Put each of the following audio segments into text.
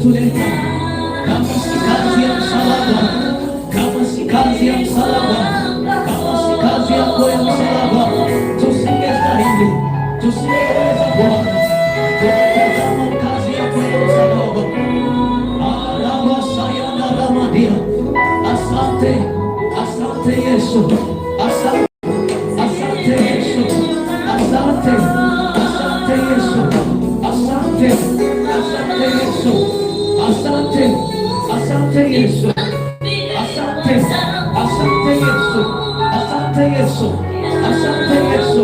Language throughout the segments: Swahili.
umetuleta, kama si kazi ya msalaba, kama si kazi ya msalaba, kama si kazi yako ya msalaba, tusingestahili, tusingeweza Bwana. Tunatazama kazi yako ya msalaba. Alama sayana ramadia. Asante, asante Yesu, asante, asante Yesu, asante, asante Yesu, asante, asante Yesu, asante, asante Yesu, asante, asante Yesu, asante Yesu, asante Yesu,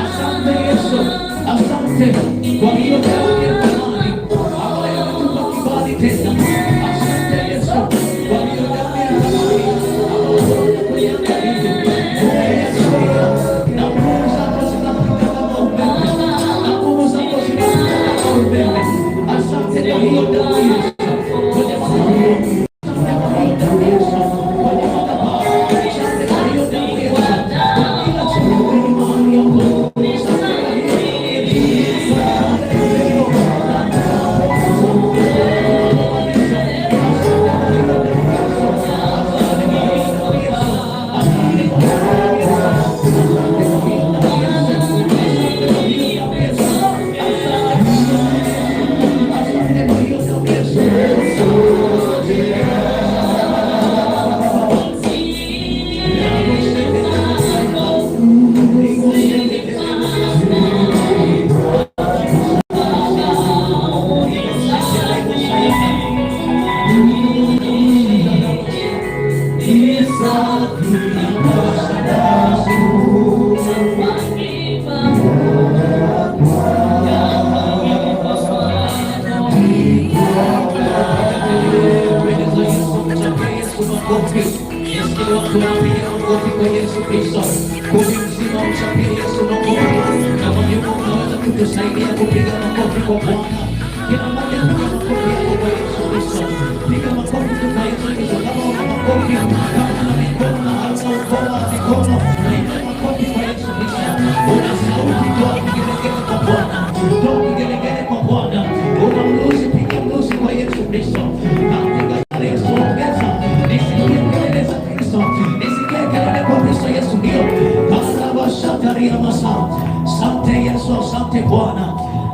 asante Yesu, asante kwa hiyo damu ya thamani ambayo imetupa kibali tena. Asante Yesu kwa hiyo damu ya thamani ambayo imetupa na nguvu zako zinapita kama umeme, na nguvu zako zinapita kama umeme. Asante kwa hiyo damu Yesu.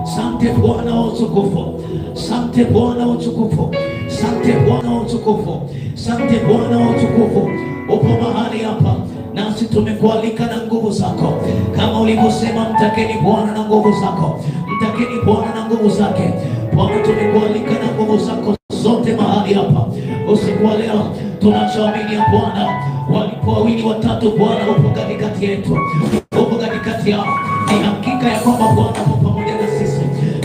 Asante Bwana wa utukufu, asante Bwana wa utukufu, asante Bwana wa utukufu, asante Bwana wa utukufu. Upo mahali hapa nasi tumekualika na nguvu zako, kama ulivyosema, mtakeni Bwana na nguvu zako, mtakeni Bwana na nguvu zake. Bwana, tumekualika na nguvu zako zote mahali hapa usiku wa leo. Tunachoamini ya Bwana, walipo wawili watatu, Bwana upo katikati yetu, upo katikati yao. Ni hakika ya kwamba Bwana upo pamoja na sisi,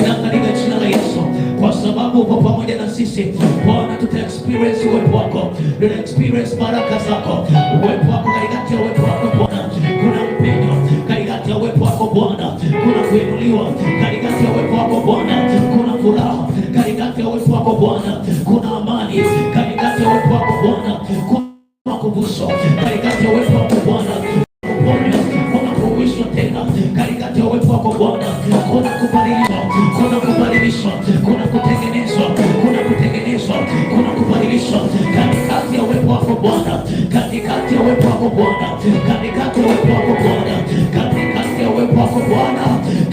na katika jina la Yesu, kwa sababu upo pamoja na sisi Bwana, tuta experience uwepo wako, tuta experience baraka zako. Uwepo wako, katikati ya uwepo wako Bwana kuna mpenyo, katikati ya uwepo wako Bwana kuna kuinuliwa, katikati ya uwepo wako Bwana kuna furaha, katikati ya uwepo wako Bwana kuna amani, katikati ya uwepo wako Bwana kuna kubuso, katikati ya uwepo wako Bwana kuponya, kuna kuhuishwa tena, katikati ya uwepo wako Bwana kuna kubadilishwa, kuna kubadilishwa, kuna kutengenezwa, kuna kutengenezwa, kuna kubadilishwa, katikati ya uwepo wako Bwana, katikati ya uwepo wako Bwana, katikati ya uwepo wako Bwana, katikati ya uwepo wako Bwana,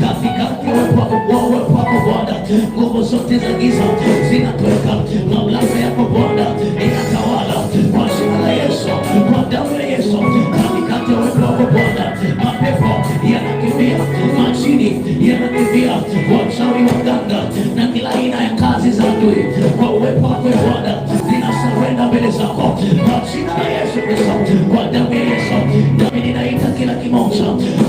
katikati ya uwepo wako Bwana, nguvu zote za giza zinatoweka, mamlaka yako Bwana inatawala kwa jina la Yesu, kwa damu ya Yesu. Katikati ya uwepo wako Bwana, mapepo yanakimbia, majini yanakimbia, wachawi, waganga na kila aina ya kazi za adui, kwa uwepo wako Bwana zinasarenda mbele zako kwa jina la Yesu Kristo, kwa damu ya Yesu. Nami ninaita kila kimoja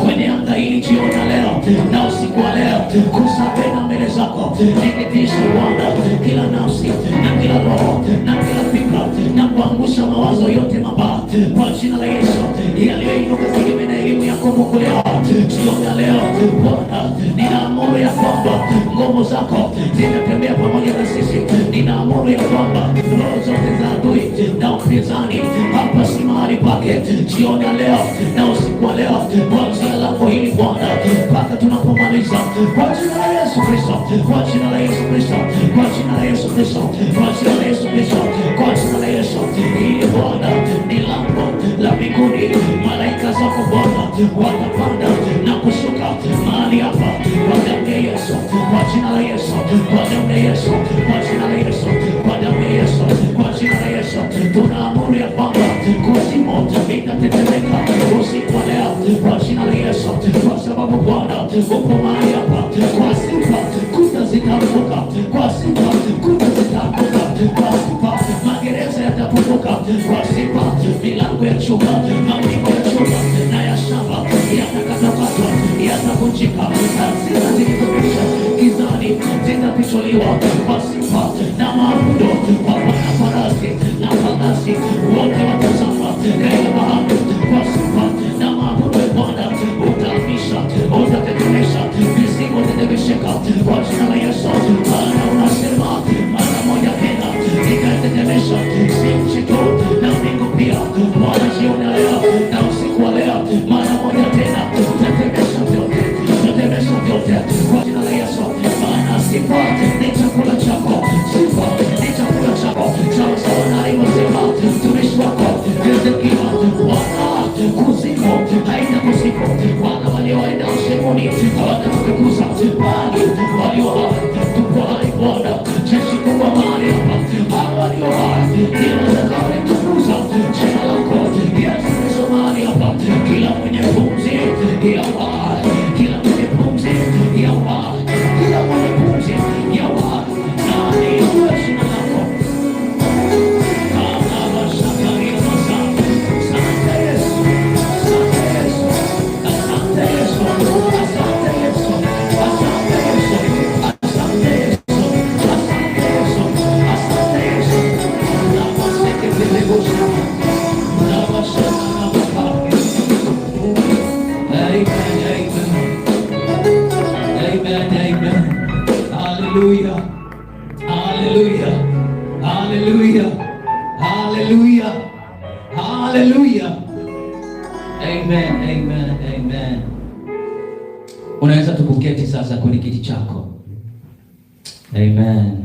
kwenye anga hili jioni leo na usiku wa leo kusapena mbele zako, nikitisha Bwana kila nafsi na kila roho na kila fikra, na kuangusha mawazo yote mabaya kwa jina la Yesu yaliyoinuka kinyume na elimu yako Mungu leo. Jioni ya leo Bwana, ninaamuru ya kwamba nguvu zako zimetembea pamoja na sisi. Ninaamuru ya kwamba roho zote za adui na upinzani hapa si mahali pake jioni ya leo na usiku wa leo, kwa jina lako hili Bwana, mpaka tunapomaliza, kwa jina la Yesu Kristo, kwa jina la Yesu Kristo, kwa jina jina la Yesu Kristo, kwa jina la Yesu Kristo, kwa jina la Yesu. Hili Bwana ni lango la mbinguni. Malaika zako Bwana watapanda na kushuka mahali hapa kwa damu ya Yesu, kwa jina la Yesu, kwa damu ya Yesu, kwa jina la Yesu, kwa damu ya Yesu, kwa jina la Yesu. Tunaamuru ya kwamba kuzimu itatetemeka usiku wa leo kwa jina la Yesu, kwa sababu Bwana uko mahali hapa. Kwa sifa kuta zitaanguka, kwa sifa kuta zitaanguka, kwa sifa magereza yatafunguka, kwa sifa milango ya chuma, mawingu ya chuma na ya shamba yatakatokatwa, yatavunjika. Hasira zilizokwisha gizani zitapisuliwa kwa sifa na maabudu. Wapanda farasi na farasi wote watazama katika bahari kwa sifa na maabudu. Bwana utahamisha, utatetemesha, mizigo itatetemesheka kwa jina la Yesu. Maana unasema mara moja tena ikatetemesha si nchi tu na mbingu pia. Bwana jioni leo na usiku wa leo, mara moja tena tetemesha vyote, tetemesha vyote kwa jina la Yesu. Maana sifa ni chakula chako, sifa ni chakula chako. Sawasawa na alivyosema mtumishi wako Hezekia, Bwana kuzimu haitakusifu, wala walioenda ushimoni hawatakutukuza, bali walio hai tuko hai Bwana. Jeshi kubwa mahali hapa, hawa walio hai ndio watakaolitukuza jina lako Yesu Kristo mahali hapa. Kila mwenye pumzi ya uhai, kila mwenye pumzi ya uhai, kila mwenye pumzi ya uhai na aliinue jina lako. Hallelujah. Hallelujah. Hallelujah. Hallelujah. Hallelujah. Amen. Amen. Amen. Unaweza tukuketi sasa kwenye kiti chako. Amen.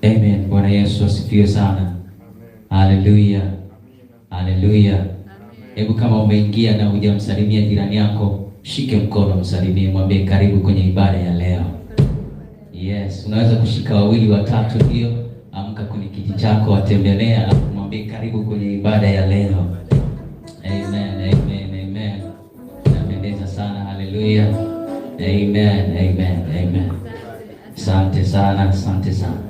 Amen. Bwana Yesu asifiwe sana. Haleluya. Haleluya. Hebu kama umeingia na hujamsalimia jirani yako, shike mkono, msalimie, mwambie karibu kwenye ibada ya leo. Yes, unaweza kushika wawili watatu, hiyo amka kwenye kiti chako, watembelea, alafu mwambie karibu kwenye ibada ya leo. Amen. Amen. Amen. Napendeza sana. Haleluya. Amen. Amen. Amen. Asante sana. Asante sana.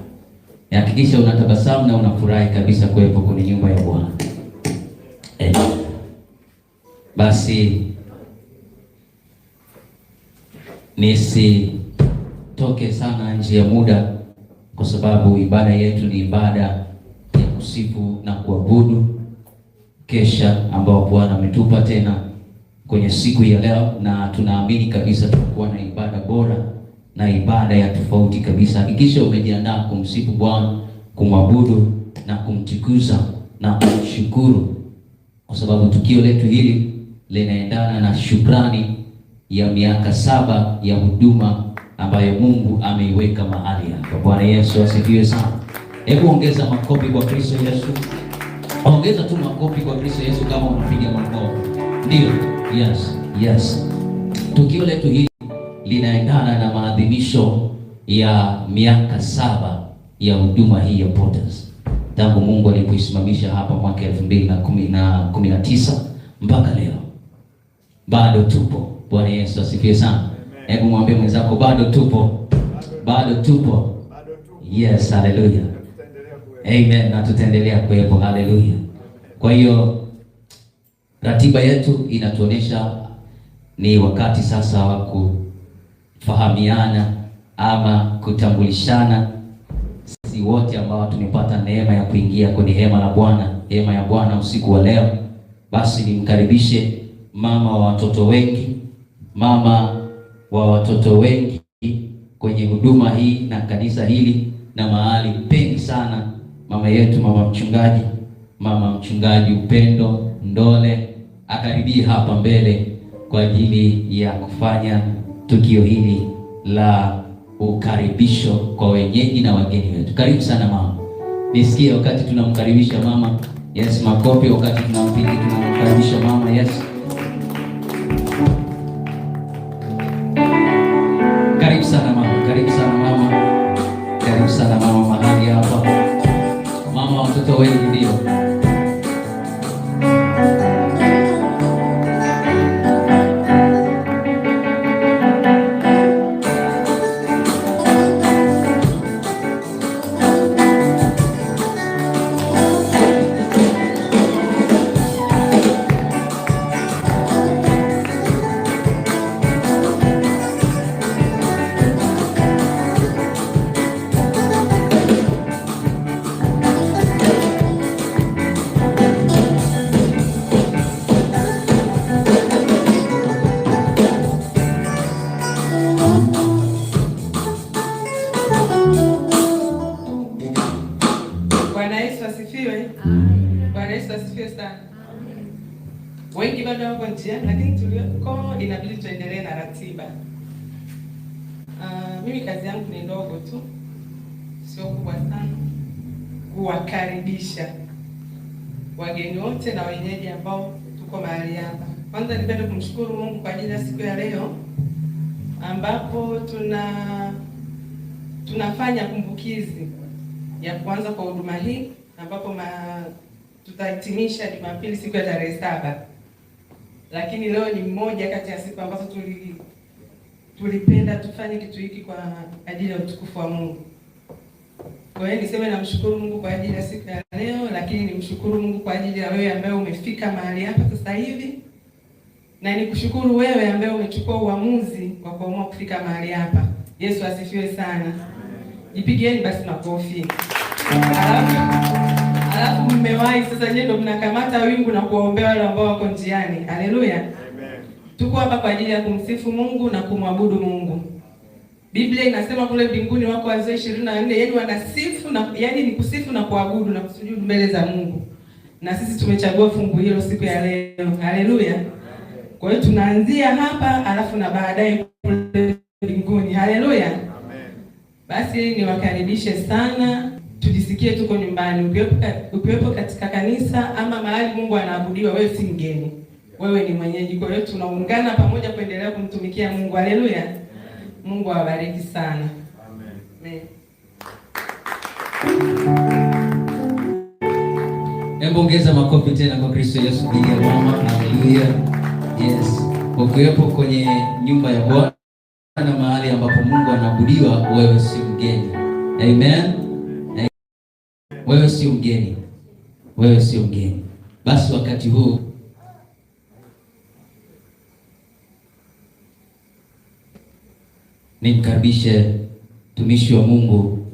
Hakikisha unatabasamu na unafurahi kabisa kuwepo kwenye nyumba ya Bwana. Basi nisitoke sana nje ya muda, kwa sababu ibada yetu ni ibada ya kusifu na kuabudu, kesha ambao Bwana ametupa tena kwenye siku ya leo, na tunaamini kabisa tutakuwa na ibada bora na ibada ya tofauti kabisa. Hakikisha umejiandaa kumsifu Bwana, kumwabudu na kumtukuza na kumshukuru, kwa sababu tukio letu hili linaendana na shukrani ya miaka 7 ya huduma ambayo Mungu ameiweka mahali hapa. Bwana Yesu asifiwe sana. Hebu ongeza makofi kwa Kristo Yesu. Ongeza tu makofi kwa Kristo Yesu kama unapiga makofi. Ndio. Yes. Yes. Tukio letu hili linaendana na maadhimisho ya miaka 7 ya huduma hii ya Porters. Tangu Mungu alipoisimamisha hapa mwaka 2019 mpaka leo. Bado tupo. Bwana Yesu asifiwe sana. Hebu mwambie mwenzako bado tupo. Bado tupo. Yes, hallelujah. Amen, na tutaendelea kuwepo. Hallelujah. Kwa hiyo ratiba yetu inatuonesha ni wakati sasa wa kufahamiana ama kutambulishana sisi wote ambao tumepata neema ya kuingia kwenye hema la Bwana, hema ya Bwana usiku wa leo. Basi nimkaribishe mama wa watoto wengi, mama wa watoto wengi kwenye huduma hii na kanisa hili na mahali pengi sana, mama yetu, mama mchungaji Upendo Ndole akaribia hapa mbele kwa ajili ya kufanya tukio hili la ukaribisho kwa wenyeji na wageni wetu. Karibu sana mama. Nisikie wakati tunamkaribisha mama. Yes, makofi wakati tunamkaribisha mama. Yes. Karibu sana mama. Karibu sana mama. Karibu sana mama mahali hapa. Mama watoto wengi ndio. Bwana Yesu asifiwe sana. Wengi bado wako njiani, lakini tulioko inabidi tuendelee na ratiba. Mimi kazi yangu ni ndogo tu, sio kubwa sana, kuwakaribisha wageni wote na wenyeji ambao tuko mahali hapa. Kwanza nipende kumshukuru Mungu kwa ajili ya siku ya leo ambapo tunafanya kumbukizi ya kuanza kwa huduma hii ambapo tutahitimisha Jumapili siku ya tarehe 7. Lakini leo ni mmoja kati ya siku ambazo tulipenda tufanye kitu hiki kwa ajili ya utukufu wa Mungu. Kwa hiyo niseme namshukuru Mungu kwa ajili ya siku ya leo, lakini nimshukuru Mungu kwa ajili ya wewe ambaye umefika mahali hapa sasa hivi. Na nikushukuru wewe ambaye umechukua uamuzi wa kuamua kufika mahali hapa. Yesu asifiwe sana. Jipigieni basi makofi. Alafu mmewahi sasa, ndio mnakamata wingu na kuwaombea wale ambao wako njiani. Haleluya. Amen. Tuko hapa kwa ajili ya kumsifu Mungu na kumwabudu Mungu. Biblia inasema kule mbinguni wako wazee 24, yaani wanasifu na yaani ni kusifu na kuabudu na kusujudu mbele za Mungu. Na sisi tumechagua fungu hilo siku ya leo. Haleluya. Kwa hiyo tunaanzia hapa alafu na baadaye kule mbinguni. Haleluya. Amen. Basi niwakaribishe sana. Tujisikie tuko nyumbani. Ukiwepo katika kanisa ama mahali Mungu anaabudiwa, wewe si mgeni. Wewe ni mwenyeji. Kwa hiyo tunaungana pamoja kuendelea kumtumikia Mungu. Haleluya. Mungu awabariki sana. Amen. Hebu ongeza makofi tena kwa Kristo Yesu piga mama. Haleluya. Yes. Ukiwepo kwenye nyumba ya Bwana na mahali ambapo Mungu anaabudiwa, wewe si mgeni. Amen. Wewe sio mgeni. Wewe sio mgeni. Basi wakati huu nimkaribishe mtumishi wa Mungu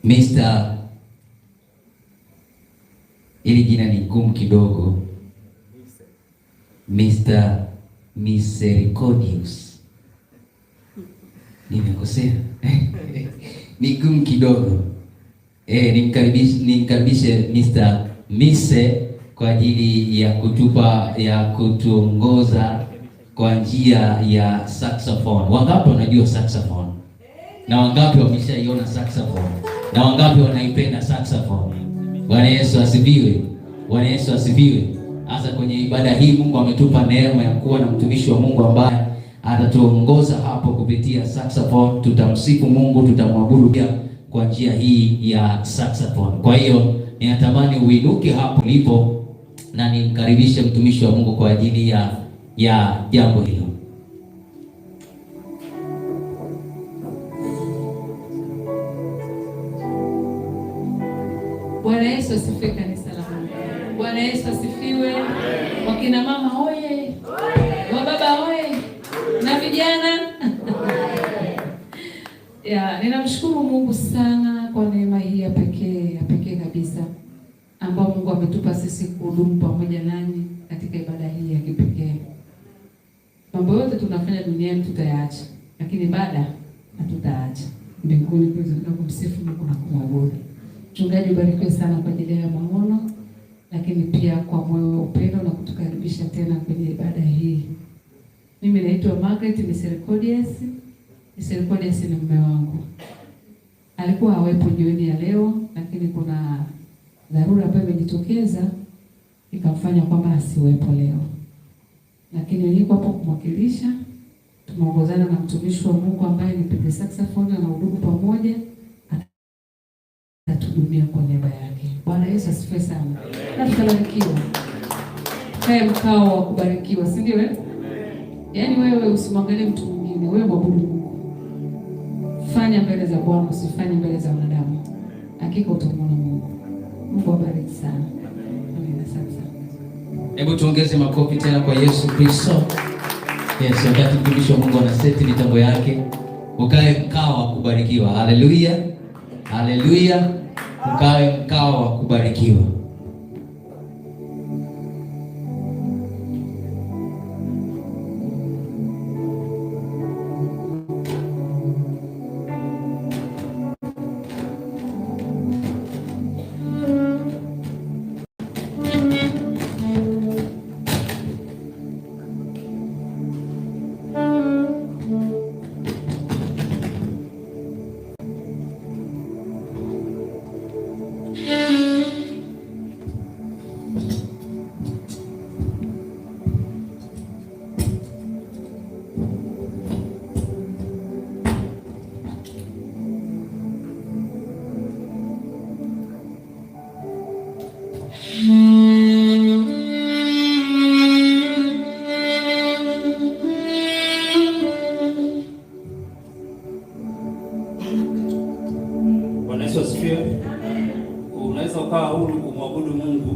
Mr. ili jina ni gumu kidogo, Mr. Misericordious. Nimekosea? Ni gumu kidogo. Nimkaribishe Mr. Mise kwa ajili ya kutuongoza kwa njia ya saxophone. Wangapi wanajua saxophone? Na wangapi wameshaiona saxophone? Na wangapi wanaipenda saxophone? Bwana Yesu asifiwe. Bwana Yesu asifiwe. Hasa kwenye ibada hii Mungu ametupa neema ya kuwa na mtumishi wa Mungu ambaye atatuongoza hapo kupitia saxophone. Tutamsifu Mungu, tutamwabudu pia kwa njia hii ya saxophone. Kwa hiyo ninatamani uinuke hapo ulipo na nimkaribishe mtumishi wa Mungu kwa ajili ya jambo hilo. Bwana Yesu asifiwe kanisa la Mungu. Bwana Yesu asifiwe. Wakina mama oye. Wababa oye. Na vijana. Ninamshukuru Mungu sana kwa neema hii ya pekee kabisa ambao Mungu ametupa sisi kuhudumu pamoja nanyi katika ibada hii ya kipekee. Mambo yote tunafanya duniani tutayaacha, lakini ibada hatutaacha. Mbinguni kwetu kumsifu Mungu na kumwabudu. Mchungaji, ubarikiwe sana kwa ajili ya maono, lakini pia kwa moyo wa upendo na kutukaribisha tena kwenye ibada hii. Mimi naitwa Margaret Misericordias. Misericordias ni mume wangu. Alikuwa hawepo jioni ya leo, lakini kuna dharura ambayo imejitokeza ikamfanya kwamba asiwepo leo. Lakini niko hapo kumwakilisha. Tumeongozana na mtumishi wa Mungu ambaye ni mpiga saxophone na hudumu pamoja, atatuhudumia kwa niaba yake. Bwana Yesu asifiwe sana. Na tutabarikiwa. Kae mkao wa kubarikiwa, si ndio? Yaani wewe usimwangalie mtu mwingine, wewe mwabudu Mungu. Fanya mbele za Bwana, usifanye mbele za wanadamu. Hakika utamwona Mungu. Mungu abariki sana. Amina sana. Hebu tuongeze makofi tena kwa Yesu Kristo. Yes, wakati mtumishi wa Mungu anaseti mitambo yake, ukae mkao wa kubarikiwa. Haleluya. Haleluya. Ukae mkao wa kubarikiwa. Unaweza ukawa huru kumwabudu Mungu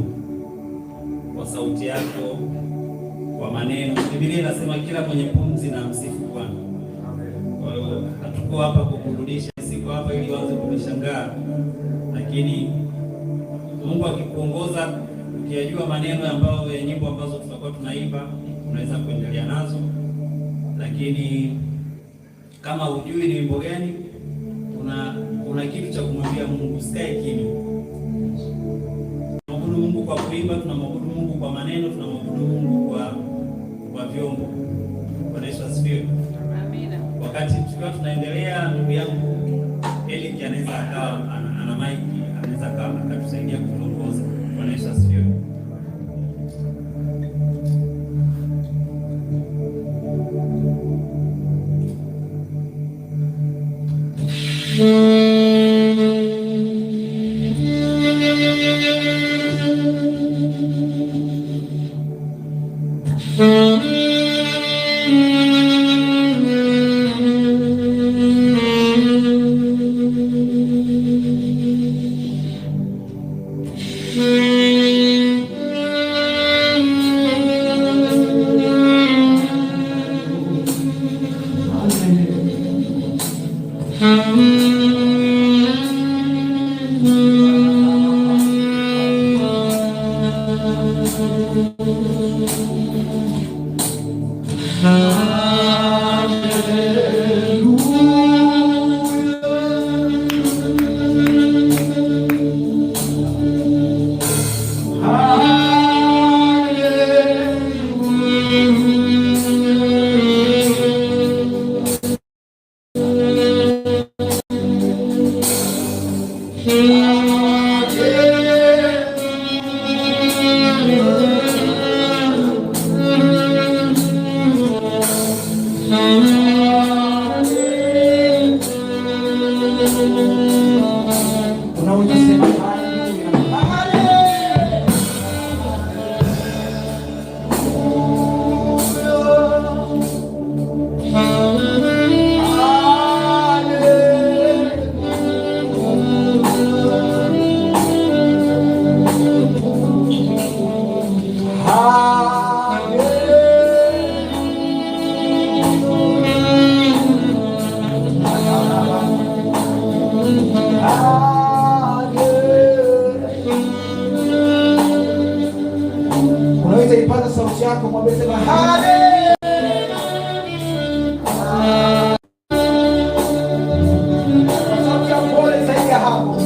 kwa sauti yako, kwa maneno. Biblia inasema kila mwenye pumzi na msifu Bwana. Kwa hiyo hatuko hapa kukurudisha, siko hapa ili waanze kunishangaa, lakini Mungu akikuongoza, ukiyajua maneno ambayo ya nyimbo ambazo tutakuwa tunaimba, unaweza kuendelea nazo. Lakini kama hujui ni wimbo gani, kuna kitu cha kumwambia Mungu, usikae kimya. Tunamwabudu Mungu kwa kuimba, tunamwabudu Mungu kwa maneno, tunamwabudu Mungu kwa vyombo. Bwana Yesu asifiwe. Amina. Wakati tukiwa tunaendelea, ndugu yangu Eric anaweza akawa ana mic, anaweza akatusaidia kuongoza. Bwana Yesu asifiwe. sauti yako, mwambie sema haleluya. Sauti ya pole zaidi ya hapo.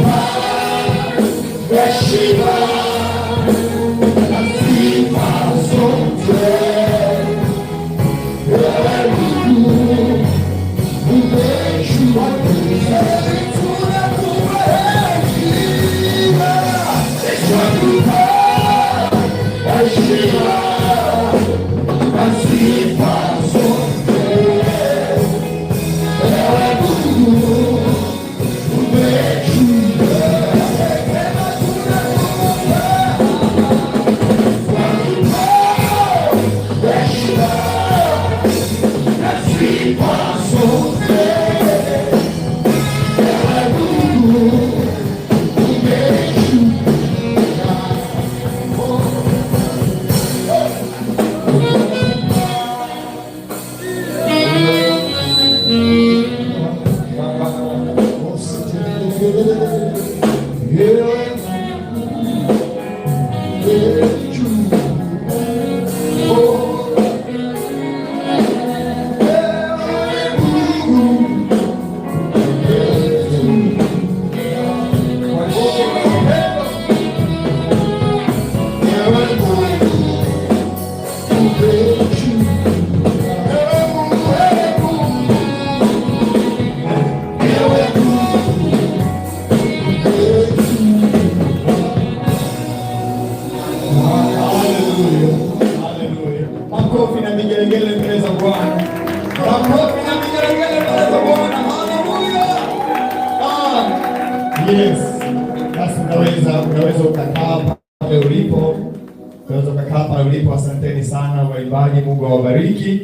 Wow. Makofi na vigelegele mbele za Bwana. Makofi na vigelegele mbele za Bwana. Haleluya. Yes. Basi unaweza ukakaa pale ulipo. Unaweza ukakaa pale ulipo. Asanteni sana waimbaji, Mungu awabariki.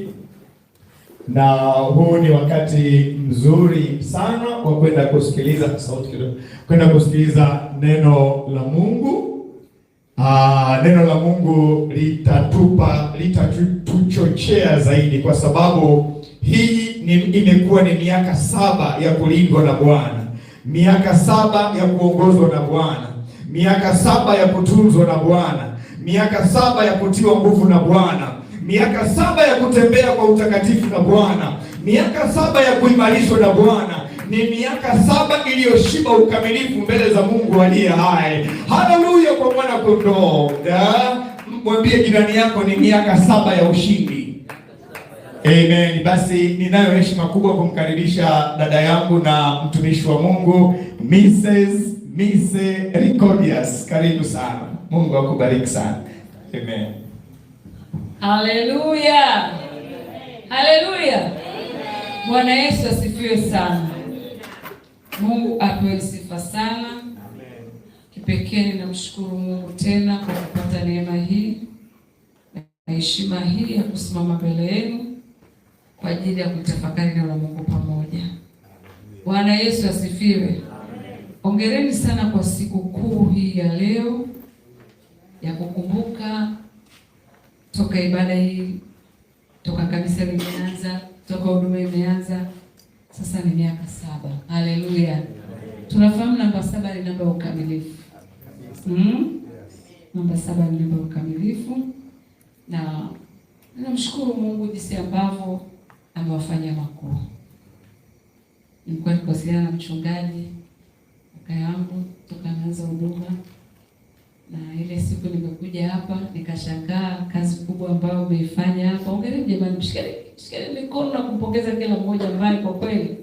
Na huu ni wakati mzuri sana wa kwenda kusikiliza sauti kidogo. Kwenda kusikiliza neno la Mungu. Neno la Mungu litatuchochea zaidi, kwa sababu hii imekuwa ni miaka 7 ya kulindwa na Bwana, miaka 7 ya kuongozwa na Bwana, miaka 7 ya kutunzwa na Bwana, miaka 7 ya kutiwa nguvu na Bwana, miaka 7 ya kutembea kwa utakatifu na Bwana, miaka 7 ya kuimarishwa na Bwana. Ni miaka 7 iliyoshiba ukamilifu mbele za Mungu aliye hai. Haleluya kwa mwana kondoo. Mwambie jirani yako ni miaka 7 ya ushindi. Amen. Basi ninayo heshima kubwa kumkaribisha dada yangu na mtumishi wa Mungu Mrs. Recodius. Karibu sana. Mungu akubariki sana. Amen. Haleluya. Haleluya. Bwana Yesu asifiwe sana. Mungu apewe sifa sana. Kipekee ninamshukuru Mungu tena kwa kupata neema hii na heshima hii ya kusimama mbele yenu kwa ajili ya kutafakari neno la Mungu pamoja. Bwana Yesu asifiwe. Hongereni sana kwa siku kuu hii ya leo ya kukumbuka toka ibada hii, toka kanisa limeanza, toka huduma imeanza. Sasa ni miaka 7. Haleluya. Tunafahamu namba 7 ni namba ya ukamilifu. Namba 7 ni namba ya ukamilifu. Na ninamshukuru Mungu jinsi ambavyo amewafanyia makuu. Nilikuwa nikiwasiliana na mchungaji kaka yangu toka naanza huduma. Na ile siku nimekuja hapa nikashangaa kazi kubwa ambayo umeifanya hapa. Hongereni jamani, mshikeni mikono na kumpongeza kila mmoja ambaye kwa kweli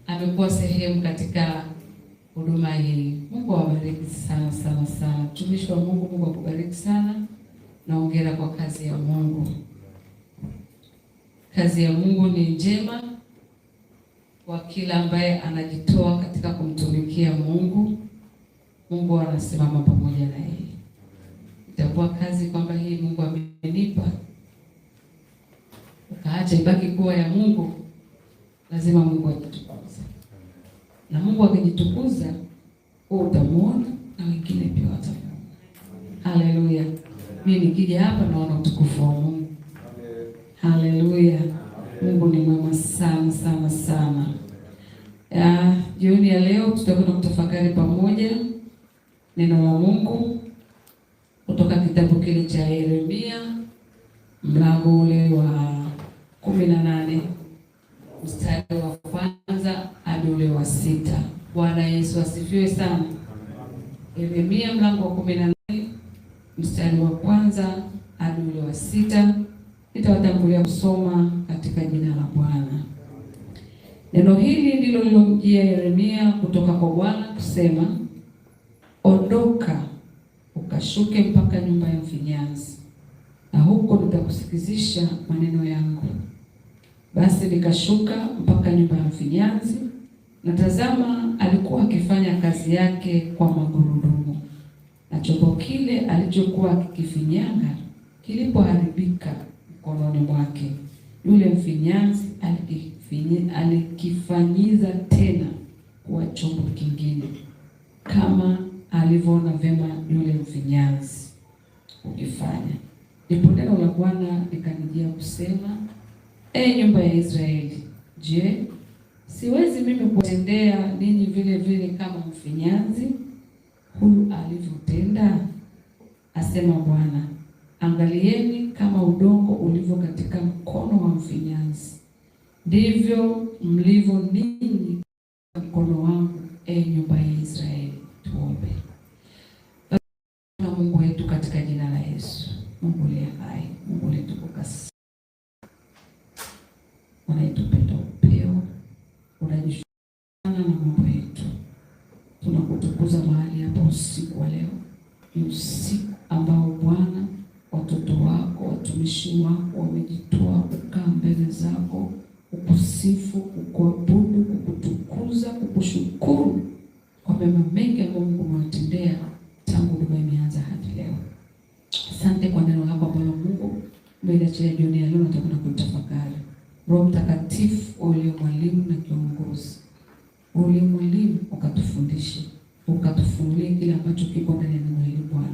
amekuwa sehemu katika huduma hii. Mungu awabariki sana sana sana. Mtumishi wa Mungu, Mungu akubariki sana. Na hongera kwa kazi ya Mungu. Kazi ya Mungu ni njema kwa kila ambaye anajitoa katika kumtumikia Mungu. Mungu anasimama pamoja na yeye. Itakuwa kazi kwamba hii Mungu amenipa, ukaacha ibaki kuwa ya Mungu, lazima Mungu ajitukuze. Na Mungu akijitukuza, wewe utamuona na wengine pia watamuona. Haleluya. Mimi nikija hapa naona utukufu wa Mungu. Haleluya. Mungu ni mwema sana sana sana. Jioni ya leo tutakwenda kutafakari pamoja neno la Mungu kutoka kitabu kile cha Yeremia mlango ule wa 18 mstari wa kwanza hadi ule wa 6. Bwana Yesu asifiwe sana. Yeremia mlango wa 18 mstari wa kwanza hadi ule wa 6. Nitawatangulia kusoma katika jina la Bwana. Neno hili ndilo lilomjia Yeremia kutoka kwa Bwana kusema, ondoka ukashuke mpaka nyumba ya mfinyanzi, na huko nitakusikizisha maneno yangu. Basi nikashuka mpaka nyumba ya mfinyanzi, na tazama, alikuwa akifanya kazi yake kwa magurudumu, na chombo kile alichokuwa akikifinyanga kilipoharibika mkononi mwake, yule mfinyanzi alikifanyiza tena kuwa chombo kingine, kama alivyoona vema yule mfinyanzi ukifanya. Ndipo neno la Bwana likanijia kusema, nyumba ya Israeli, je, siwezi mimi kuwatendea ninyi vile vile kama mfinyanzi? alivyotenda? Asema Bwana, angalieni kama udongo ulivyo katika mkono wa mfinyanzi, ndivyo mlivyo ninyi mkono wangu, nyumba ya Israeli. Tuombe. Baba Mungu wetu, katika jina la Yesu, Mungu aliye hai, Mungu aliyetukuka, unayetupenda upeo, unajishughulisha na mambo yetu, tunakutukuza mahali hapa usiku wa leo. Ni usiku ambao Bwana, watoto wako, watumishi wako wamejitoa kukaa mbele zako, kukusifu, kukuabudu, kukutukuza, kukushukuru kwa mema mengi ambayo Mungu umewatendea tangu huduma imeanza hadi leo. Asante kwa neno lako ambalo Mungu umeliachilia jioni ya leo na tutakwenda kulitafakari. Roho Mtakatifu uliye mwalimu na kiongozi, uliye mwalimu ukatufundishe, ukatufunulie kile ambacho kiko ndani ya neno hili Bwana.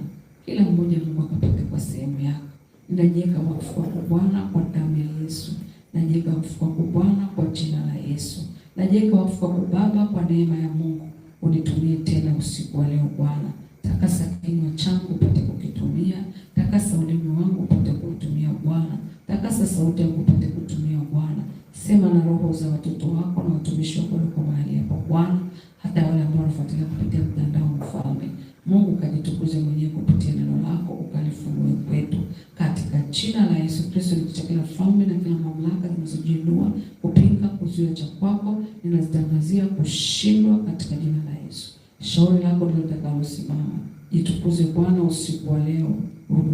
Kila mmoja Mungu akapate kwa sehemu yako. Ninajiweka wakfu wako Bwana kwa damu ya Yesu. Najiweka wakfu wako Bwana kwa jina la Yesu. Najiweka wakfu wako Baba kwa neema ya Mungu. Unitumie tena usiku wa leo Bwana. Takasa kinywa changu upate kukitumia. Takasa ulimi wangu upate kuutumia Bwana. Takasa sauti yangu upate kutumia Bwana. Sema na roho za watoto wako na watumishi wako wako mahali hapa Bwana. Hata wale ambao wanafuatilia kupitia mtandao Mfalme. Mungu kajitukuze mwenyewe kupitia neno lako, ukalifunue kwetu katika jina la Yesu Kristo. Nikicha kila falme na kila mamlaka zinazojiinua kupinga kuzuia cha kwako, ninazitangazia kushindwa katika jina la Yesu. Shauri lako ndilo litakalosimama. Jitukuze Bwana usiku wa leo,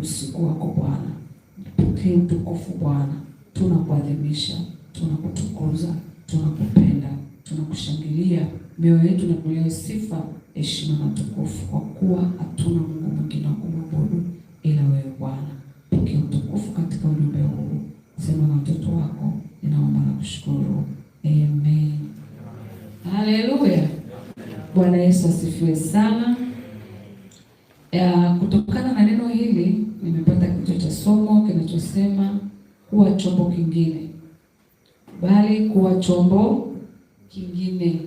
usiku wako Bwana. Pokea utukufu Bwana. Tunakuadhimisha, tunakutukuza, tunakupenda, tunakushangilia. Mioyo yetu na kulea sifa, heshima na utukufu, kwa kuwa hatuna Mungu mwingine wa kumwabudu ila wewe Bwana. Pokea utukufu katika ujumbe huu. Sema na watoto wako, ninaomba na kushukuru. Amen. Haleluya. Bwana Yesu asifiwe sana. Kutokana na neno hili nimepata kichwa cha somo kinachosema kuwa chombo kingine, bali kuwa chombo kingine.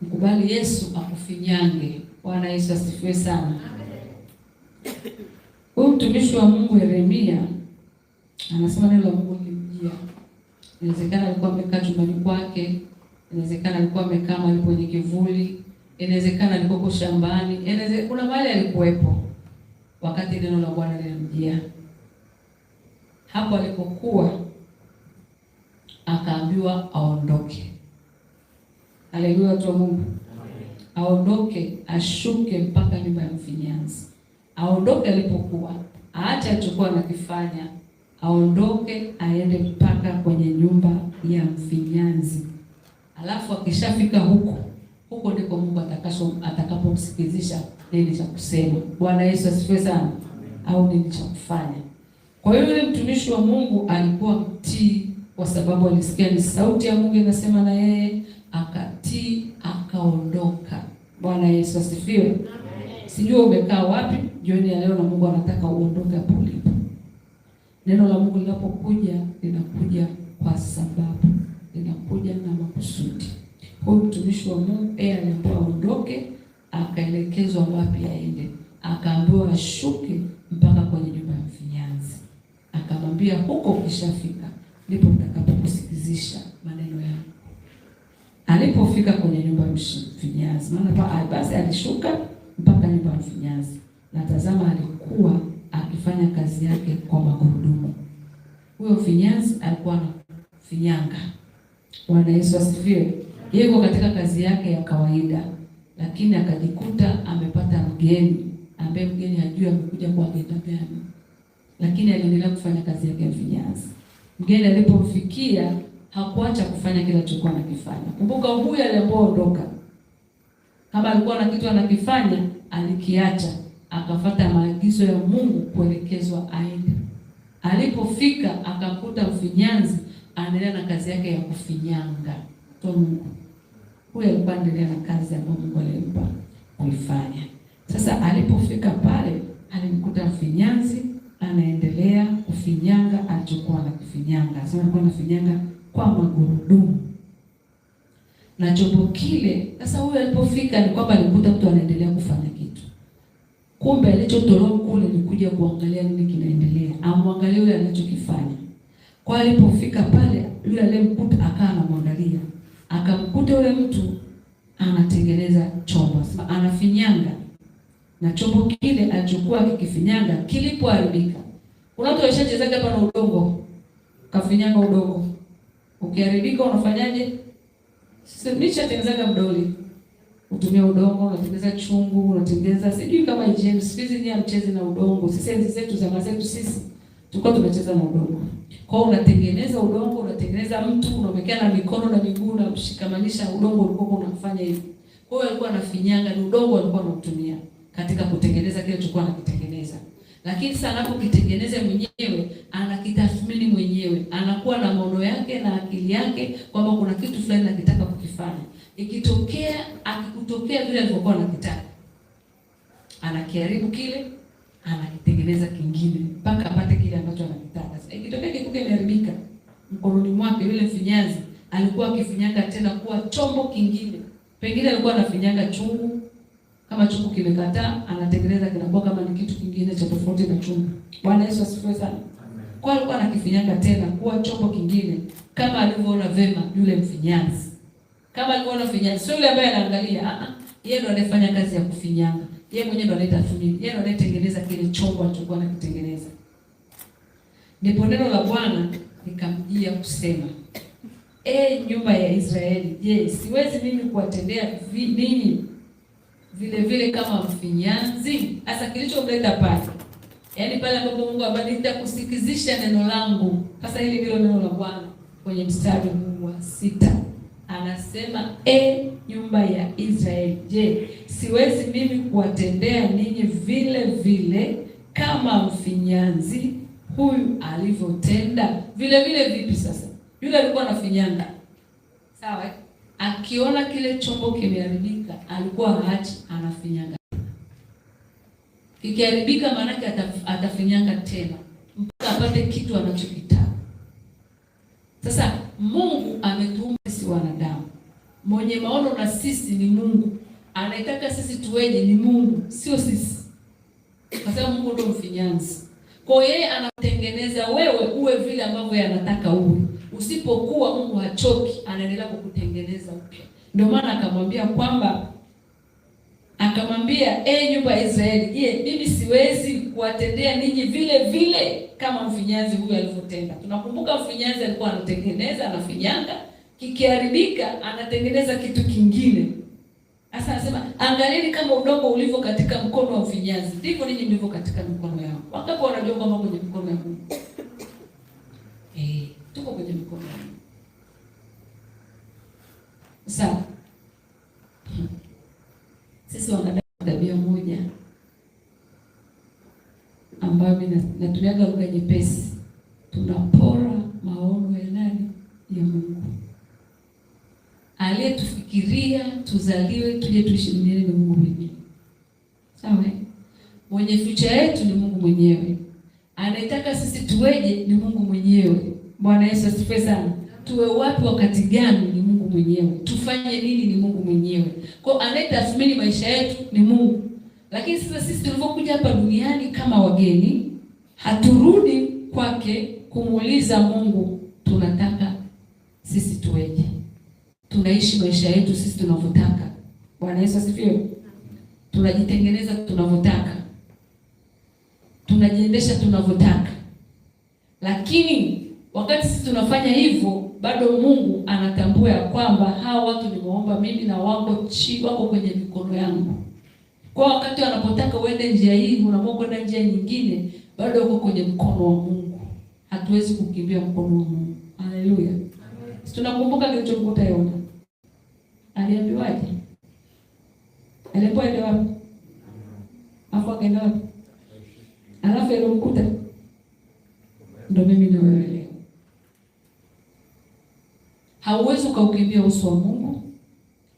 Mkubali Yesu akufinyange. Bwana Yesu asifiwe sana. Huyu mtumishi wa Mungu Yeremia anasema neno la Mungu lilimjia. Inawezekana alikuwa amekaa chumbani kwake, inawezekana alikuwa amekaa mahali kwenye kivuli, inawezekana alikuwa shambani, kuna mahali alikuwepo wakati neno la Bwana lilimjia. Hapo alipokuwa akaambiwa aondoke. Haleluya, watu wa Mungu. Aondoke, ashuke mpaka nyumba ya mfinyanzi. Aondoke alipokuwa, aache alichokuwa anakifanya, aondoke aende mpaka kwenye nyumba ya mfinyanzi. Alafu akishafika huko ndiko Mungu atakapomsikizisha nini cha kusema. Bwana Yesu asifiwe sana. Au nini cha kufanya. Kwa hiyo yule mtumishi wa Mungu alikuwa mtii, kwa sababu alisikia ni sauti ya Mungu inasema na yeye, akatii, akaondoka. Bwana Yesu asifiwe. Sijui umekaa wapi jioni ya leo na Mungu anataka uondoke hapo ulipo. Neno la Mungu linapokuja, linakuja kwa sababu, linakuja na makusudi. Huyu mtumishi wa Mungu aliambiwa aondoke, akaelekezwa wapi aende. Akaambiwa ashuke mpaka kwenye nyumba ya mfinyanzi. Akamwambia huko ukishafika ndipo nitakapokusikizisha maneno yangu. Alipofika kwenye nyumba ya mfinyanzi, maana basi alishuka mpaka nyumba ya mfinyanzi. Na tazama, alikuwa akifanya kazi yake kwa magurudumu. Huyo mfinyanzi alikuwa anafinyanga. Bwana Yesu asifiwe. Yeye yuko katika kazi yake ya kawaida, lakini akajikuta amepata mgeni ambaye mgeni hajui amekuja kwa agenda gani. Lakini aliendelea kufanya kazi yake ya mfinyanzi. Mgeni alipomfikia hakuacha kufanya kile alichokuwa anakifanya. Kumbuka huyu alipoondoka, kama alikuwa na kitu anakifanya, alikiacha, akafuata maagizo ya Mungu kuelekezwa aende. Alipofika akakuta mfinyanzi anaendelea na kazi yake ya kufinyanga. Mungu huyu alikuwa anaendelea na kazi ambayo Mungu alimpa kuifanya. Sasa alipofika pale, alimkuta mfinyanzi anaendelea kufinyanga alichokuwa anakifinyanga. Sasa alikuwa anafinyanga kwa magurudumu. na chombo kile. Sasa huyo alipofika ni kwamba alikuta mtu anaendelea kufanya kitu, kumbe alichotolewa kule ni kuja kuangalia nini kinaendelea, amwangalie yule anachokifanya. Kwa alipofika pale, yule aliyemkuta akawa anamwangalia, akamkuta yule mtu anatengeneza chombo, anafinyanga, na chombo kile alichokuwa akikifinyanga kilipoharibika. Kuna watu walishachezaga hapa na udongo, kafinyanga udongo, ukiharibika unafanyaje? Sisi nishatengenezaga mdoli, utumia udongo, unatengeneza chungu, unatengeneza sijui kama James, sisi ni mcheze na udongo. Sisi enzi zetu za mazetu sisi tulikuwa tunacheza na udongo. Kwa hiyo unatengeneza udongo, unatengeneza mtu, unamwekea na mikono na miguu na mshikamanisha udongo, ulikuwa unafanya hivi. Kwa hiyo alikuwa anafinyanga, ni udongo alikuwa anatumia katika kutengeneza kile alichokuwa anakitengeneza. Lakini sasa anapokitengeneza mwenyewe, anakitathmini mwenyewe, anakuwa na maono yake na akili yake kwamba kuna kitu fulani anataka kukifanya. Akikutokea vile alivyokuwa anakitaka, anakiharibu kile, anakitengeneza kingine mpaka apate kile ambacho anakitaka. Sasa ikitokea kitu kimeharibika mkononi mwake, yule mfinyazi alikuwa akifinyanga tena kuwa chombo kingine. Pengine alikuwa anafinyanga chungu, kama chungu kimekataa, anatengeneza kinakuwa kama ni kitu kingine cha tofauti na chungu. Bwana Yesu asifiwe sana. Kwa alikuwa anakifinyanga tena kuwa chombo kingine, kama alivyoona vema yule mfinyazi. Kama alivyoona mfinyazi, sio yule ambaye anaangalia, yeye ndo anayefanya kazi ya kufinyanga. Yeye mwenyewe ndo anayetathmini, yeye ndo anayetengeneza kile chombo alichokuwa anakitengeneza. Ndipo neno la Bwana likamjia kusema, nyumba ya Israeli, je, siwezi mimi kuwatendea nini vile vile kama mfinyanzi? Hasa kilichomleta pale, yaani pale ambapo Mungu abadilika kusikizisha neno langu. Sasa hili ndilo neno la Bwana kwenye mstari huu wa 6. Anasema, nyumba ya Israeli, je, siwezi mimi kuwatendea ninyi vile vile kama mfinyanzi huyu alivyotenda? Vile vile vipi sasa? Yule alikuwa anafinyanga, sawa? Akiona kile chombo kimeharibika, alikuwa haachi, anafinyanga. Kikiharibika maana yake atafinyanga tena mpaka apate kitu anachokitaka. Sasa Mungu ametuumba sisi wanadamu, mwenye maono na sisi ni Mungu, anataka sisi tuweje ni Mungu, sio sisi, kwa sababu Mungu ndo mfinyanzi. Kwa yeye anatengeneza wewe uwe vile ambavyo yeye anataka uwe. Usipokuwa, Mungu hachoki, anaendelea kukutengeneza upya. Ndio maana akamwambia nyumba ya Israeli, je, mimi siwezi kuwatendea ninyi vile vile kama mfinyanzi huyu alivyotenda? Tunakumbuka mfinyanzi alikuwa anatengeneza, anafinyanga, kikiharibika anatengeneza kitu kingine. Sasa anasema, angalieni kama udongo ulivyo katika mkono wa mfinyanzi, ndivyo ninyi mlivyo katika mikono yangu. Wangapi wanajua kwamba kwenye mikono ya Mungu? Tuko kwenye mikono ya Mungu. Sawa. Sisi wanadamu tabia moja ambayo natumiaga lugha nyepesi, tunapora maono ya nani? Ya Mungu. Aliyetufikiria tuzaliwe tuje tuishi duniani ni Mungu mwenyewe. Sawa? Mwenye future yetu ni Mungu mwenyewe. Anataka sisi tuweje ni Mungu mwenyewe. Bwana Yesu asifiwe sana. Tuwe wapi wakati gani ni Mungu mwenyewe. Tufanye nini ni Mungu mwenyewe. Kwa anayetathmini maisha yetu ni Mungu. Lakini sasa sisi tulipokuja hapa duniani kama wageni, haturudi kwake kumuuliza Mungu tunataka sisi tuweje. Tunaishi maisha yetu sisi tunavyotaka. Bwana Yesu asifiwe. Tunajitengeneza tunavyotaka. Tunajiendesha tunavyotaka. Lakini wakati sisi tunafanya hivyo, bado Mungu anatambua ya kwamba hawa watu nimeomba mimi na wako kwenye mikono yangu. Kwa wakati wanapotaka uende njia hii, unaamua kwenda njia nyingine, bado uko kwenye mkono wa Mungu. Hatuwezi kukimbia mkono wa Mungu. Haleluya. Tunakumbuka kilichomkuta Yona. Aliambiwaje? Alipoenda wapi? Akaenda wapi? Alafu alomkuta ndio mimi na wewe leo. Hauwezi ukaukimbia uso wa Mungu.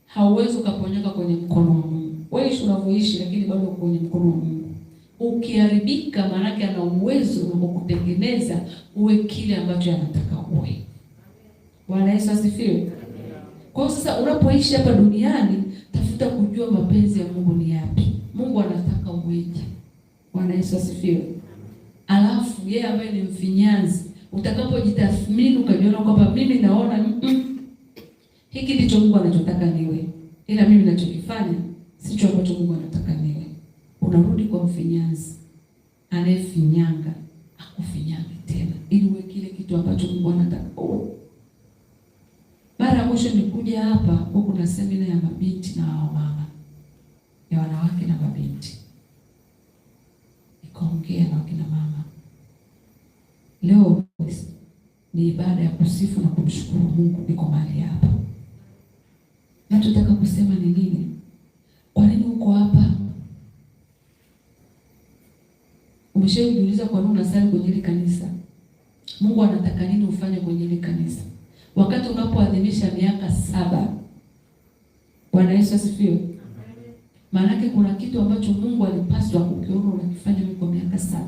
Hauwezi ukaponyoka kwenye mkono wa Mungu. Wewe ishi unavyoishi, lakini bado uko kwenye mkono wa Mungu. Ukiharibika, maana yake ana uwezo wa kukutengeneza uwe kile ambacho anataka uwe. Bwana Yesu asifiwe. Kwa hiyo sasa unapoishi hapa duniani, tafuta kujua mapenzi ya Mungu ni yapi. Mungu anataka uweje. Bwana Yesu asifiwe. Alafu yeye ambaye ni mfinyanzi, utakapojitathmini ukajiona kwamba mimi naona hiki ndicho Mungu anachotaka niwe, ila mimi ninachokifanya sicho ambacho Mungu anataka niwe, unarudi kwa mfinyanzi anayefinyanga akufinyange tena ili uwe kile kitu ambacho Mungu anataka. Mara ya mwisho nikuja hapa, huko kuna semina ya mabinti na wamama, ya wanawake na mabinti, nikaongea na wakina mama. Leo ni ibada ya kusifu na kumshukuru Mungu, niko mahali hapa. Na tutaka kusema ni nini? Kwa nini uko hapa? Umeshajiuliza kwa nini unasali kwenye hili kanisa? Mungu anataka nini ufanye kwenye hili kanisa? Wakati unapoadhimisha miaka 7. Bwana Yesu asifiwe. Maana kuna kitu ambacho Mungu alipaswa kukiona unakifanya kwa miaka 7.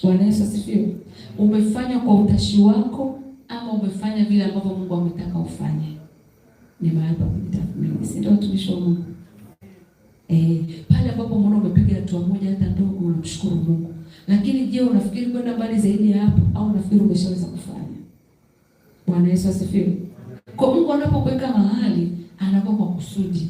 Bwana Yesu asifiwe. Umefanya kwa utashi wako ama umefanya vile ambavyo Mungu ametaka ufanye? Ni mahali pa kujitathmini. Si ndio watumishi wa Mungu? Pale ambapo umeona umepiga hatua moja hata ndogo, unamshukuru Mungu. Lakini je, unafikiri kwenda mbali zaidi ya hapo au unafikiri umeshaweza kufanya? Bwana Yesu asifiwe. Kwa Mungu anapokuweka mahali, anakuwa kwa kusudi.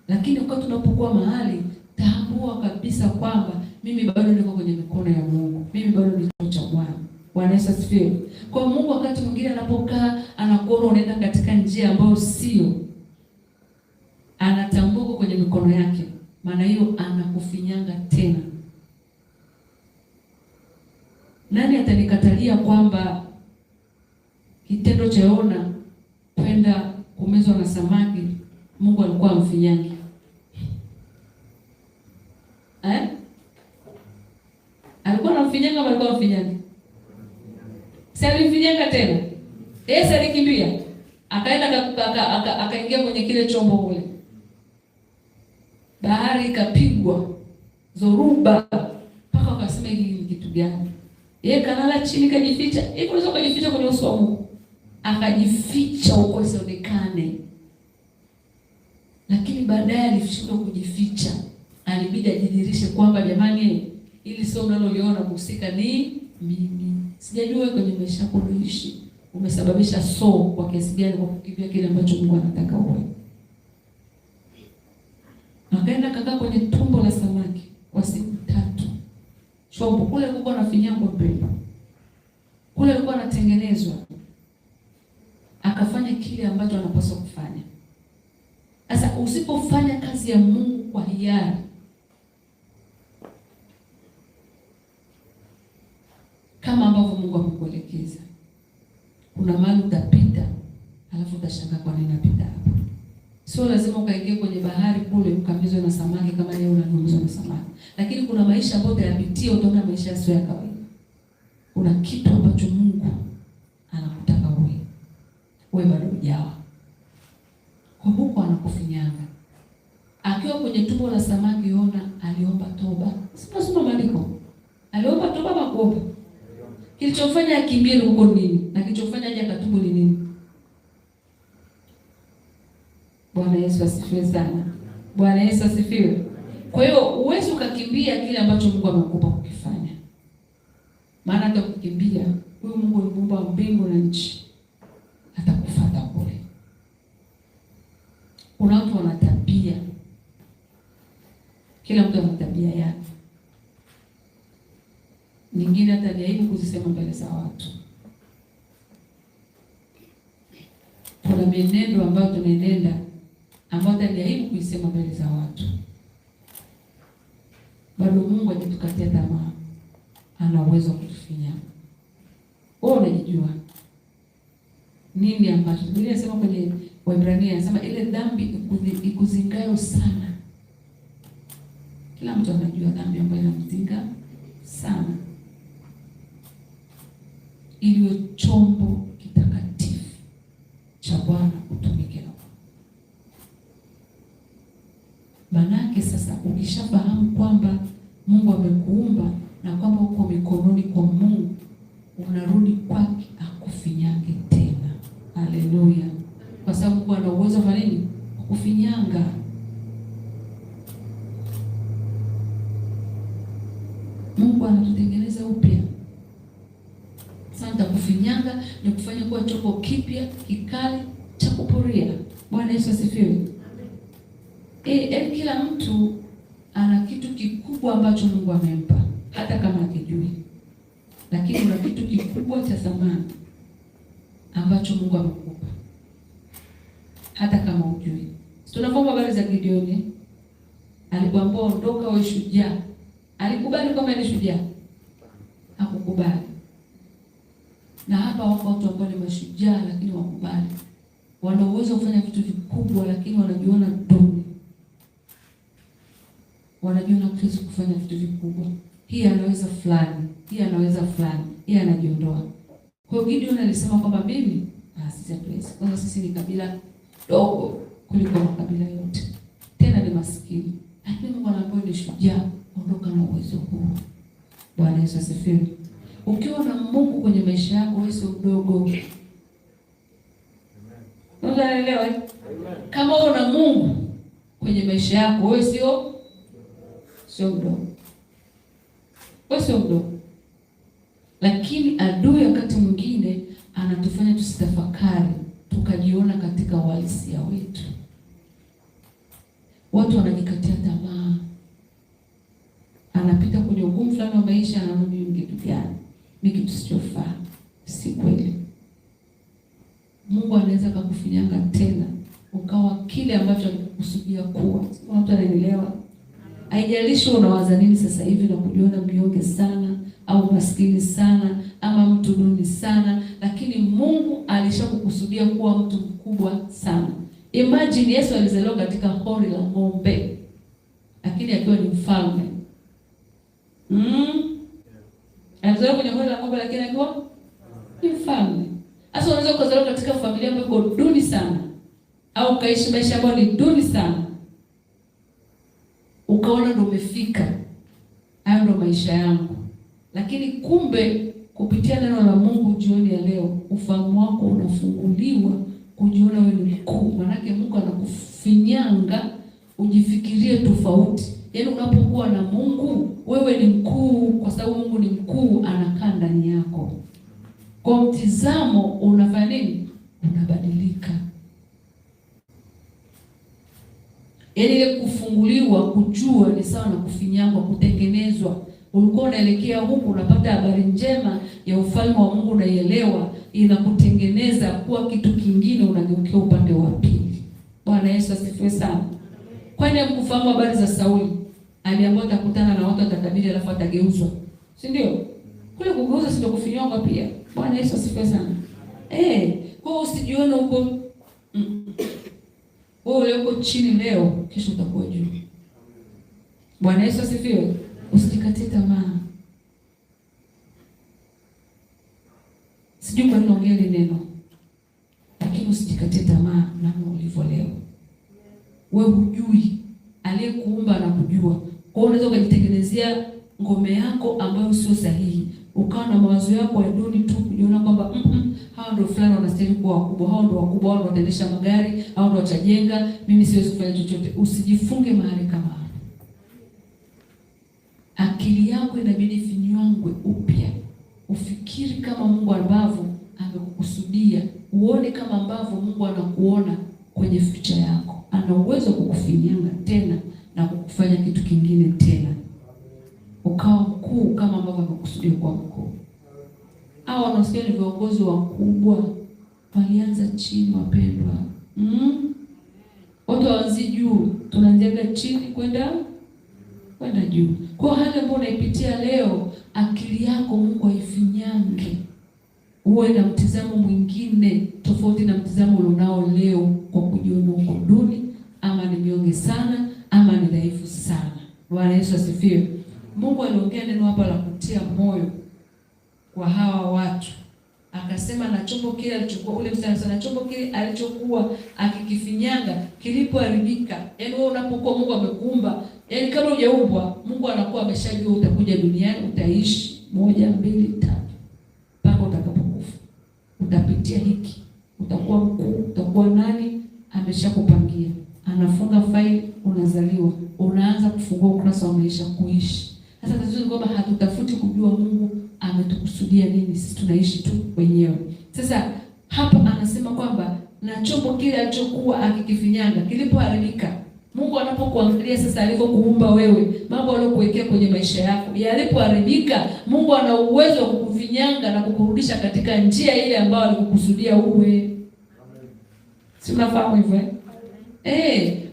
Lakini wakati tunapokuwa mahali, tambua kabisa kwamba mimi bado niko kwenye mikono ya Mungu. Mimi bado ni mtoto wa Bwana. Bwana Yesu asifiwe. Kwa Mungu wakati mwingine anapokaa, anakuona unaenda katika njia ambayo sio, anatambua kwenye mikono yake. Maana hiyo anakufinyanga tena. Nani atanikatalia kwamba kitendo cha Yona kwenda kumezwa na samaki Mungu alikuwa amfinyangi? Alikuwa anamfinyanga ama alikuwa amfinyangi? Sasa alimfinyanga tena. Sasa alikimbia. Akaenda akaingia kwenye kile chombo kule. Bahari ikapigwa zoruba mpaka akasema hili ni kitu gani? Yeye kalala chini kajificha. Hivi unaweza kujificha kwenye uso wa Mungu? Akajificha huko isionekane. Lakini baadaye alishindwa kujificha. Alibidi ajidirishe kwamba jamani, ili sio mnaloliona mhusika ni mimi. Sijajua kwenye maisha yako uliishi umesababisha kwa kiasi gani kwa kukimbia kile ambacho Mungu anataka uwe. Akaenda kakaa kwenye tumbo la samaki kwa siku 3. Chombo kule kulikuwa na finyango mbele. Kule alikuwa anatengenezwa. Akafanya kile ambacho anapaswa kufanya. Sasa usipofanya kazi ya Mungu kwa hiari, kama ambavyo Mungu amekuelekeza, kuna mahali utapita, alafu utashangaa kwa nini napita hapa. Sio lazima ukaingia kwenye bahari kule ukamizwe na samaki kama leo unamizwa na samaki. Lakini kuna maisha ambayo utayapitia, utaona maisha yasiyo ya kawaida. Kuna kitu ambacho Mungu anakutaka uwe bado hujawa. Kwa Mungu anakufinyanga. Akiwa kwenye tumbo la samaki Yona aliomba toba. Sema maandiko. Aliomba toba makuomba. Kilichofanya akimbie huko nini? Na kilichofanya aje akatubu ni nini? Bwana Yesu asifiwe sana. Bwana Yesu asifiwe. Kwa hiyo uwezo ukakimbia kile ambacho Mungu amekupa kukifanya. Maana hata kukimbia, huyu Mungu ni Muumba wa mbingu na nchi. Atakufuata kule. Kuna watu wana tabia. Kila mtu ana tabia yake. Nyingine hata ni aibu kuzisema mbele za watu. Kuna mienendo ambayo tunaenenda ambayo hata ni aibu kuisema mbele za watu. Bado Mungu hajatukatia tamaa. Ana uwezo kutufinya. Wewe unajijua nini ambacho Biblia inasema kwenye Waebrania, inasema ile dhambi ikuzingayo sana. Kila mtu anajua dhambi ambayo inamzinga sana. Iliyo chombo kitakatifu cha Bwana kutumike na manake. Sasa ukishafahamu kwamba Mungu amekuumba na kwamba uko mikononi kwa Mungu, unarudi kwake akufinyange tena. Haleluya. Kwa sababu ana uwezo wa nini? Kufinyanga. Mungu anatutengeneza upya. Sasa kufinyanga ni kufanya kuwa chombo kipya kikali cha kupuria. Bwana Yesu asifiwe. Kila mtu ana kitu kikubwa ambacho Mungu amempa, hata kama hakijui. Lakini kuna kitu kikubwa cha thamani ambacho Mungu amekupa, hata kama hujui. Tunafahamu habari za Gideoni. Alipoambiwa ondoka wewe shujaa, alikubali kama ni shujaa? Hakukubali. Na hapa wako watu ambao ni mashujaa lakini wakubali. Wana uwezo kufanya vitu vikubwa lakini wanajiona duni. Wanajiona kuweza kufanya vitu vikubwa. Hii anaweza fulani, hii anaweza fulani, hii anajiondoa. Kwa hiyo Gideon alisema kwamba mimi sisi hatuwezi. Kwanza sisi ni kabila dogo kuliko makabila yote. Tena ni maskini. Lakini Mungu anaambia ni shujaa, ondoka na uwezo huu. Bwana Yesu asifiwe. Ukiwa na Mungu kwenye maisha yako, wewe sio mdogo. Unaelewa? Kama una Mungu kwenye maisha yako, wewe sio mdogo. Wewe sio mdogo. Lakini adui wakati mwingine anatufanya tusitafakari, tukajiona katika uhalisia wetu. Watu wanajikatia tamaa. Anapita kwenye ugumu fulani wa maisha, anaona mimi kitu gani? Mimi kitu sichofaa. Si kweli. Mungu anaweza kukufinyanga tena ukawa kile ambacho alikusudia kuwa. Watu wanaelewa? Haijalishi unawaza nini sasa hivi na kujiona mnyonge sana au maskini sana ama mtu duni sana, lakini Mungu alishakukusudia kuwa mtu mkubwa sana. Imagine Yesu alizaliwa katika hori la ng'ombe lakini akiwa ni mfalme. Alizaliwa kwenye hori la ng'ombe lakini akiwa ni mfalme. Sasa unaweza kuzaliwa katika familia ambayo iko duni sana au kaishi maisha ambayo ni duni sana, ukaona ndio umefika, hayo ndio maisha yangu. Lakini kumbe kupitia neno la Mungu jioni ya leo, ufahamu wako unafunguliwa kujiona wewe ni mkuu. Maana Mungu anakufinyanga ujifikirie tofauti. Yaani unapokuwa na Mungu, wewe ni mkuu kwa sababu Mungu ni mkuu, anakaa ndani yako. Kwa mtizamo unafanya nini? Unabadilika. Yaani ile kufunguliwa, kujua ni sawa na kufinyangwa, kutengenezwa. Ulikuwa unaelekea huku, unapata habari njema ya ufalme wa Mungu, unaielewa, inakutengeneza kuwa kitu kingine, unageukia upande wa pili. Bwana Yesu asifiwe sana. Kwani mkufahamu habari za Sauli? Aliambiwa atakutana na watu atatabiri alafu atageuzwa. Si ndio? Kule kugeuza sio kufinyangwa pia. Bwana Yesu asifiwe sana. Kwa usijione huko wewe uko chini leo, kesho utakuwa juu. Bwana Yesu asifiwe. Usijikatie tamaa. Sijui kwa nini naongea hili neno, lakini usijikatie tamaa namna ulivyo leo. Wewe hujui, aliyekuumba anakujua. Kwa hiyo unaweza kujitengenezea ngome yako ambayo sio sahihi. Ukawa na mawazo yako ya duni tu, kujiona kwamba hao ndio fulani wanastahili kuwa wakubwa, hao ndio wakubwa, hao ndio wataendesha magari, hao ndio watajenga, mimi siwezi kufanya chochote. Usijifunge mahali kama hapo. Akili yako inabidi finyangwe upya. Ufikiri kama Mungu ambavyo amekukusudia. Uone kama ambavyo Mungu anakuona kwenye future yako. Ana uwezo kukufinyanga tena na kukufanya kitu kingine tena. Ukawa mkuu kama ambavyo amekusudia kuwa mkuu. Hao wanaosikia ni viongozi wakubwa, walianza chini wapendwa. Watu waanzi juu, tunaanza chini kwenda juu. Kwa hali ambayo unaipitia leo, akili yako Mungu aifinyange. Uwe na mtizamo mwingine tofauti na mtizamo ulionao leo, kwa kujiona uko duni ama ni mnyonge sana ama ni dhaifu sana. Bwana Yesu asifiwe. Mungu aliongea neno hapa la kutia moyo kwa hawa watu. Akasema na chombo kile alichokuwa ule mstari sana, chombo kile alichokuwa akikifinyanga kilipoharibika. Yaani wewe unapokuwa Mungu amekuumba, yaani kama hujaumbwa, Mungu anakuwa ameshajua utakuja duniani, utaishi 1, 2, 3 mpaka utakapokufa. Utapitia hiki, utakuwa mkuu, utakuwa nani, unaanza kufungua ukurasa wa maisha kuishi. Sasa tatizo ni kwamba hatutafuti kujua Mungu ametukusudia nini, sisi tunaishi tu wenyewe. Sasa hapo anasema kwamba na chombo kile alichokuwa akikifinyanga kilipoharibika, Mungu anapokuangalia sasa alivyokuumba wewe, mambo aliyokuwekea kwenye maisha yako yalipoharibika, Mungu ana uwezo wa kukufinyanga na kukurudisha katika njia ile ambayo alikukusudia uwe. Si unafahamu hivyo?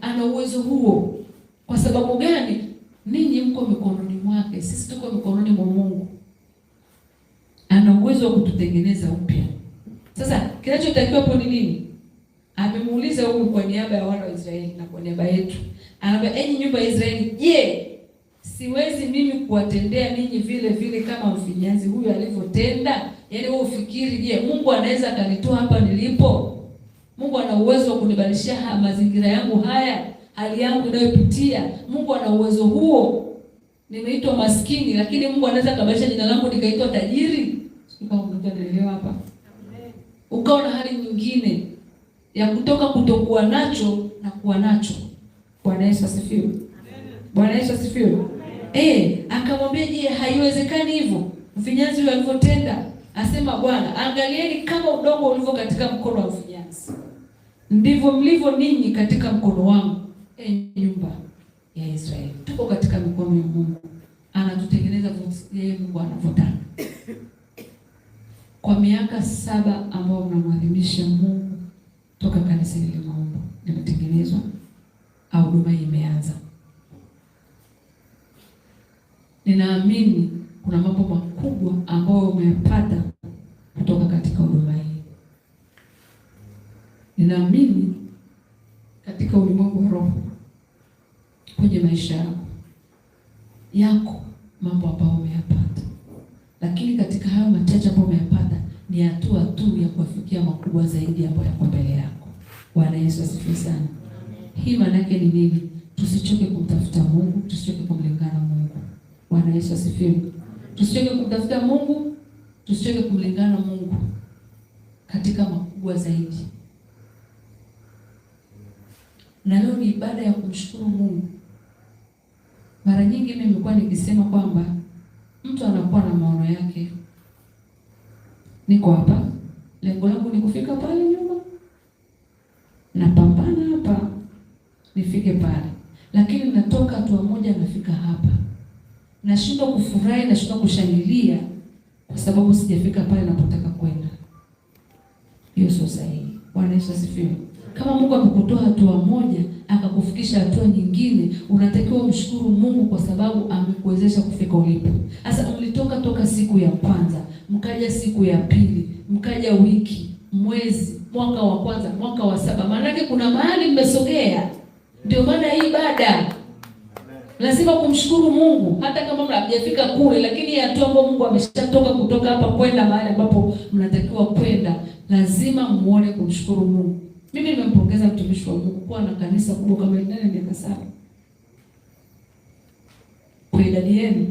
Ana uwezo huo. Kwa sababu gani? Ninyi mko mikononi mwake, sisi tuko mikononi mwa Mungu. Ana uwezo wa kututengeneza upya. Sasa kinachotakiwa hapo ni nini? Amemuuliza huyu kwa niaba ya wana wa Israeli na kwa niaba yetu. Anambia, enyi nyumba ya Israeli, je, siwezi mimi kuwatendea ninyi vile vile kama mfinyanzi huyu alivyotenda? Yaani wewe ufikiri, je, Mungu anaweza akanitoa hapa nilipo? Mungu ana uwezo wa kunibadilishia mazingira yangu haya, hali yangu inayopitia. Mungu ana uwezo huo. Nimeitwa maskini, lakini Mungu anaweza kubadilisha jina langu nikaitwa tajiri. Kama mnaelewa hapa. Ukawa na hali nyingine ya kutoka kutokuwa nacho na kuwa nacho. Bwana Yesu asifiwe. Bwana Yesu asifiwe. Akamwambia, je, haiwezekani hivyo mfinyanzi yule alivyotenda? Asema Bwana, angalieni kama udongo ulivyo katika mkono wa mfinyanzi, ndivyo mlivyo ninyi katika mkono wangu, nyumba ya Israeli. Tuko katika mikono ya Mungu. Anatutengeneza yeye Mungu anavyotaka. Kwa miaka 7 ambao mnamwadhimisha Mungu toka kanisa hili maombo limetengenezwa au huduma hii imeanza, ninaamini kuna mambo makubwa ambayo umeyapata kutoka katika huduma hii. Ninaamini katika ulimwengu wa roho kwenye maisha yako mambo ambayo umeyapata, lakini katika hayo machache ambayo umeyapata ni hatua tu ya kufikia makubwa zaidi ambayo yako mbele yako. Bwana Yesu asifiwe sana. Hii maana yake ni nini? Tusichoke kumtafuta Mungu, tusichoke kumlingana Mungu. Bwana Yesu asifiwe. Tusichoke kumtafuta Mungu, tusichoke kumlingana Mungu katika makubwa zaidi. Na leo ni ibada ya kumshukuru Mungu. Mara nyingi mimi nimekuwa nikisema kwamba mtu anakuwa na maono yake. Niko hapa, lengo langu ni kufika pale nyuma, napambana hapa nifike pale, lakini natoka hatua moja nafika hapa, nashindwa kufurahi, nashindwa kushangilia kwa sababu sijafika pale napotaka kwenda. Hiyo sio sahihi. Bwana Yesu asifiwe. Kama Mungu amekutoa hatua moja akakufikisha hatua nyingine, unatakiwa umshukuru Mungu kwa sababu amekuwezesha kufika ulipo. Sasa mlitoka toka siku ya kwanza, mkaja siku ya pili, mkaja wiki, mwezi, mwaka wa kwanza, mwaka wa 7. Maana yake kuna mahali mmesogea. Ndio maana hii ibada lazima kumshukuru Mungu hata kama mnajafika kule, lakini hatua ambayo Mungu ameshatoka kutoka hapa kwenda mahali ambapo mnatakiwa kwenda, lazima muone kumshukuru Mungu. Mimi nimempongeza mtumishi wa Mungu kwa na kanisa kubwa kama ile miaka 7. Kwa idadi yenu,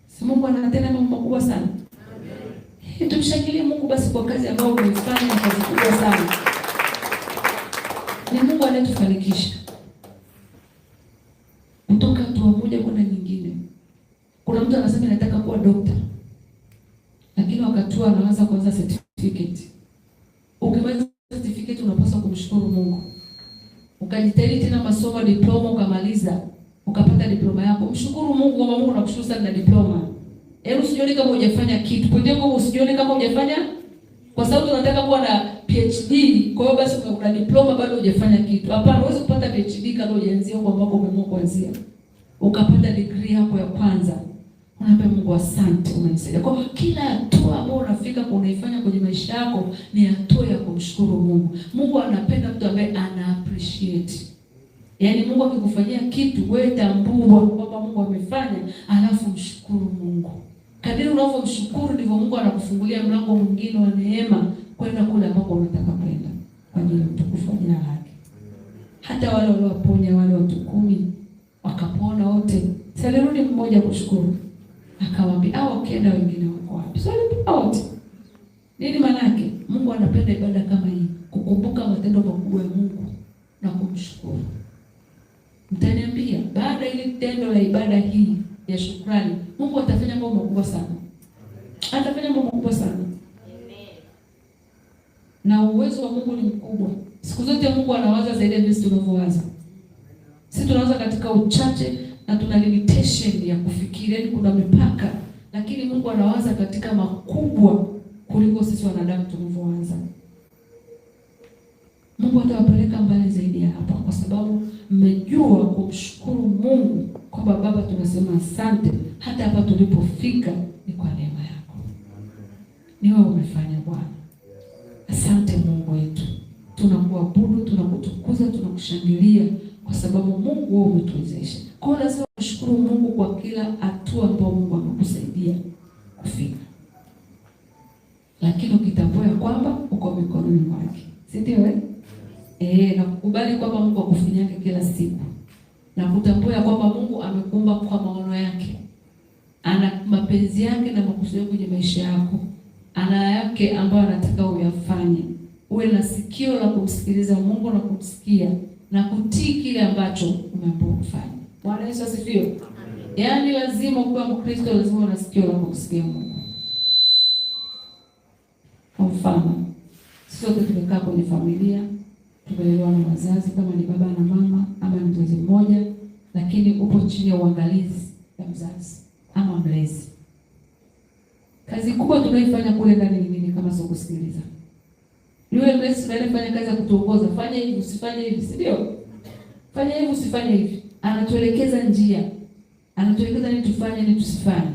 si Mungu anatenda mambo makubwa sana. Tumshangilie Mungu basi kwa kazi ambayo umefanya, kazi kubwa sana. Ni Mungu anayetufanikisha kutoka hatua moja kwenda nyingine. Kuna mtu anasema nataka kuwa dokta, lakini wakati anaanza kuanza certificate. Ukimaliza certificate unapaswa kumshukuru Mungu. Ukajitahidi tena masomo, diploma ukamaliza, ukapata diploma yako. Mshukuru Mungu kwa Mungu, nakushukuru sana na diploma. Usijione kama hujafanya kitu. Pende kwa usijione kama hujafanya, kwa sababu tunataka kuwa na PhD, kwa hiyo basi una diploma bado hujafanya kitu. Hapana, huwezi kupata PhD kama hujaanzia huko ambako umeamua kuanzia. Ukapata degree yako ya kwanza. Unaambia Mungu asante, umenisaidia. Kwa kila hatua ambayo unafika unaifanya kwenye maisha yako ni hatua ya kumshukuru Mungu. Mungu anapenda mtu ambaye ana appreciate. Yaani Mungu akikufanyia kitu, wewe tambua kwamba Mungu amefanya, alafu mshukuru Mungu. Kadiri unavyomshukuru ndivyo Mungu anakufungulia mlango mwingine wa neema kwenda kule ambako unataka kwenda kwa ajili ya utukufu wa jina lake. Hata wale waliowaponya wale watu 10 wakapona wote, salirudi mmoja kushukuru. Akawaambia hao kenda wengine wako wapi? Wote. Nini maana yake? Mungu anapenda ibada kama hii, kukumbuka matendo makubwa ya Mungu na kumshukuru. Mtaniambia baada ya ile tendo la ibada hii ya shukrani, Mungu atafanya mambo makubwa sana. Atafanya mambo makubwa sana. Na uwezo wa Mungu ni mkubwa. Siku zote Mungu anawaza zaidi ya jinsi tunavyowaza. Sisi tunawaza katika uchache na tuna limitation ya kufikiri, yani kuna mipaka, lakini Mungu anawaza katika makubwa kuliko sisi wanadamu tunavyowaza. Mungu atawapeleka mbali zaidi ya hapa, kwa sababu mmejua kumshukuru Mungu kwamba Baba, tunasema asante, hata hapa tulipofika ni kwa neema yako. Ni wewe umefanya Bwana. Asante Mungu wetu. Tunakuabudu, tunakutukuza, tunakushangilia kwa sababu Mungu wewe umetuwezesha. Kwa hiyo lazima kushukuru Mungu kwa kila hatua ambayo Mungu amekusaidia kufika. Lakini ukitambua kwamba uko mikononi mwake. Si ndio? Na kukubali kwamba Mungu akufinyake kila siku. Na kutambua kwamba Mungu amekuumba kwa maono yake. Ana mapenzi yake na makusudi kwenye maisha yako. Ana yake ambayo anataka uyafanye. Uwe na sikio la kumsikiliza Mungu na kumsikia na kutii kile ambacho umeambiwa kufanya. Bwana Yesu asifiwe. Yaani lazima kuwa Mkristo, lazima una sikio la kumsikia Mungu. Kwa mfano, sote tumekaa kwenye familia, tumelelewa na wazazi, kama ni baba na mama ama ni mzazi mmoja, lakini upo chini ya uangalizi ya mzazi ama mlezi. Kazi kubwa tunaifanya kule ndani ni nini kama sio kusikiliza? Yule mlezi anayefanya kazi ya kutuongoza, fanya hivi, usifanye hivi, si ndio? Fanya hivi, usifanye hivi. Anatuelekeza njia. Anatuelekeza nini tufanye, nini tusifanye.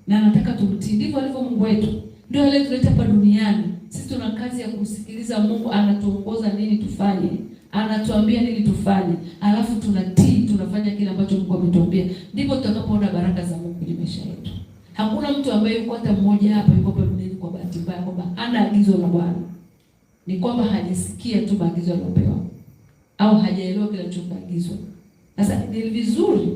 Na anataka tumtii. Ndivyo alivyo Mungu wetu. Ndio ile tuleta hapa duniani. Sisi tuna kazi ya kumsikiliza Mungu, anatuongoza nini tufanye. Anatuambia nini tufanye. Alafu tunatii, tunafanya kile ambacho Mungu ametuambia. Ndipo tutakapoona baraka za Mungu kwenye maisha yetu. Hakuna mtu ambaye yuko hata mmoja hapa yuko hapa duniani kwa bahati mbaya kwamba hana agizo la Bwana. Ni kwamba hajasikia tu maagizo aliyopewa au hajaelewa kile kilichoagizwa. Sasa ni vizuri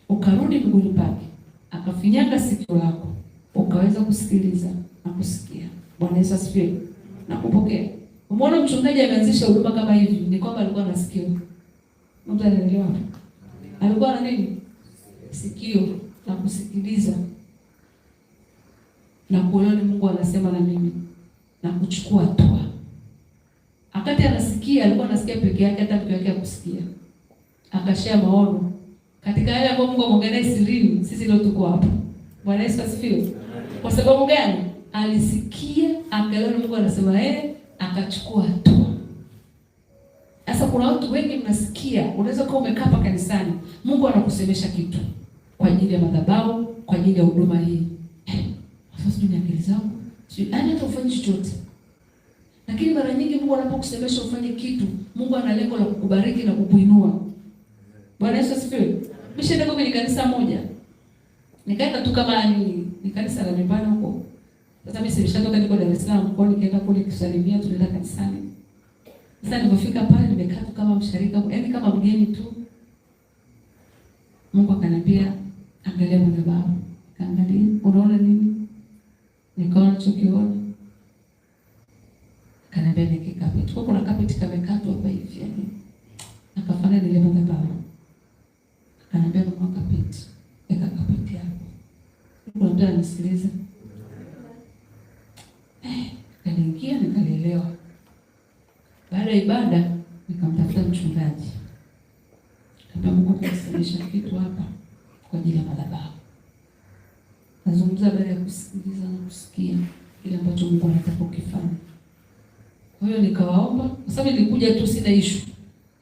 ukarudi miguuni pake, akafinyanga sikio lako, ukaweza kusikiliza na kusikia. Bwana Yesu asifiwe. Na kupokea. Umeona mchungaji ameanzisha huduma kama hivi, ni kwamba alikuwa anasikia. Mtu anaelewa. Alikuwa na nini? Sikio la kusikiliza. Na kuelewa ni Mungu anasema na mimi. Na kuchukua hatua. Wakati anasikia, alikuwa anasikia peke yake, hata peke yake kusikia. Akashare maono. Katika yale ambayo Mungu ameongea sirini, sisi leo tuko hapa. Bwana Yesu asifiwe. Kwa sababu gani? Alisikia, akaelewa Mungu anasema akachukua hatua. Sasa kuna watu wengi mnasikia, unaweza kuwa umekaa hapa kanisani, Mungu anakusemesha kitu kwa ajili ya madhabahu, kwa ajili ya huduma hii. Sasa sijui akili zangu, sijui hata ufanye chochote. Lakini mara nyingi Mungu anapokusemesha ufanye kitu, Mungu ana lengo la kukubariki na kukuinua. Bwana Yesu asifiwe. Nishaenda kwenye kanisa moja. Nikaenda tu kama ni kanisa la nyumbani huko. Sasa mimi nimeshatoka niko Dar es Salaam, kwa nikaenda kule kusalimia, tunaenda kanisani. Sasa nilipofika pale nimekaa tu kama msharika, yaani kama mgeni tu. Mungu akaniambia, angalia madhabahu. Kaangalia, unaona nini? Nikaona nilichokiona. Kanambia ni kikapeti. Kwa kuna kapeti kamekatwa hapa hivi yani. Akafanya ile madhabahu. Kanambia nunua kapeti. Eka kapeti hapo. Kuna mtu ananisikiliza. Nikaingia nikalielewa. Baada ya ibada nikamtafuta mchungaji. Kama Mungu akanisaidia kitu hapa kwa ajili ya madhabahu. Nazungumza baada ya kusikiliza na kusikia kile ambacho Mungu anataka ukifanye. Kwa hiyo nikawaomba, kwa sababu nilikuja tu sina issue.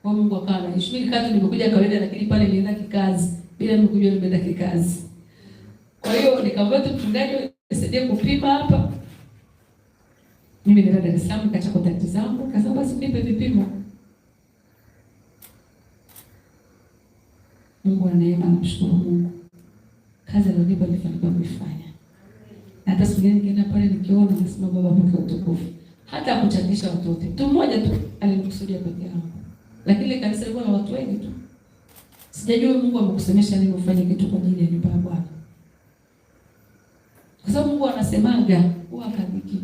Kwa Mungu akawa na issue. Mimi kati nimekuja kawaida, lakini pale nilienda kikazi. Bila mimi kujua nimeenda kikazi. Kwa hiyo nikamwambia tu mchungaji nisaidie kupima hapa. Mimi nilienda Dar es Salaam nikaacha contact zangu, kasema basi nipe vipimo. Mungu ana neema, namshukuru Mungu. Kazi aliyonipa nilifanikiwa kuifanya. Hata siku nyingine nikienda pale nikiona nasema Baba pokea utukufu. Hata kuchangisha watu wote. Mtu mmoja tu alinikusudia peke yangu. Lakini ile kanisa lilikuwa na watu wengi tu. Sijajua Mungu amekusemesha nini ufanye kitu kwa ajili ya nyumba ya Bwana. Kwa sababu Mungu anasemaga, huwa akabiki.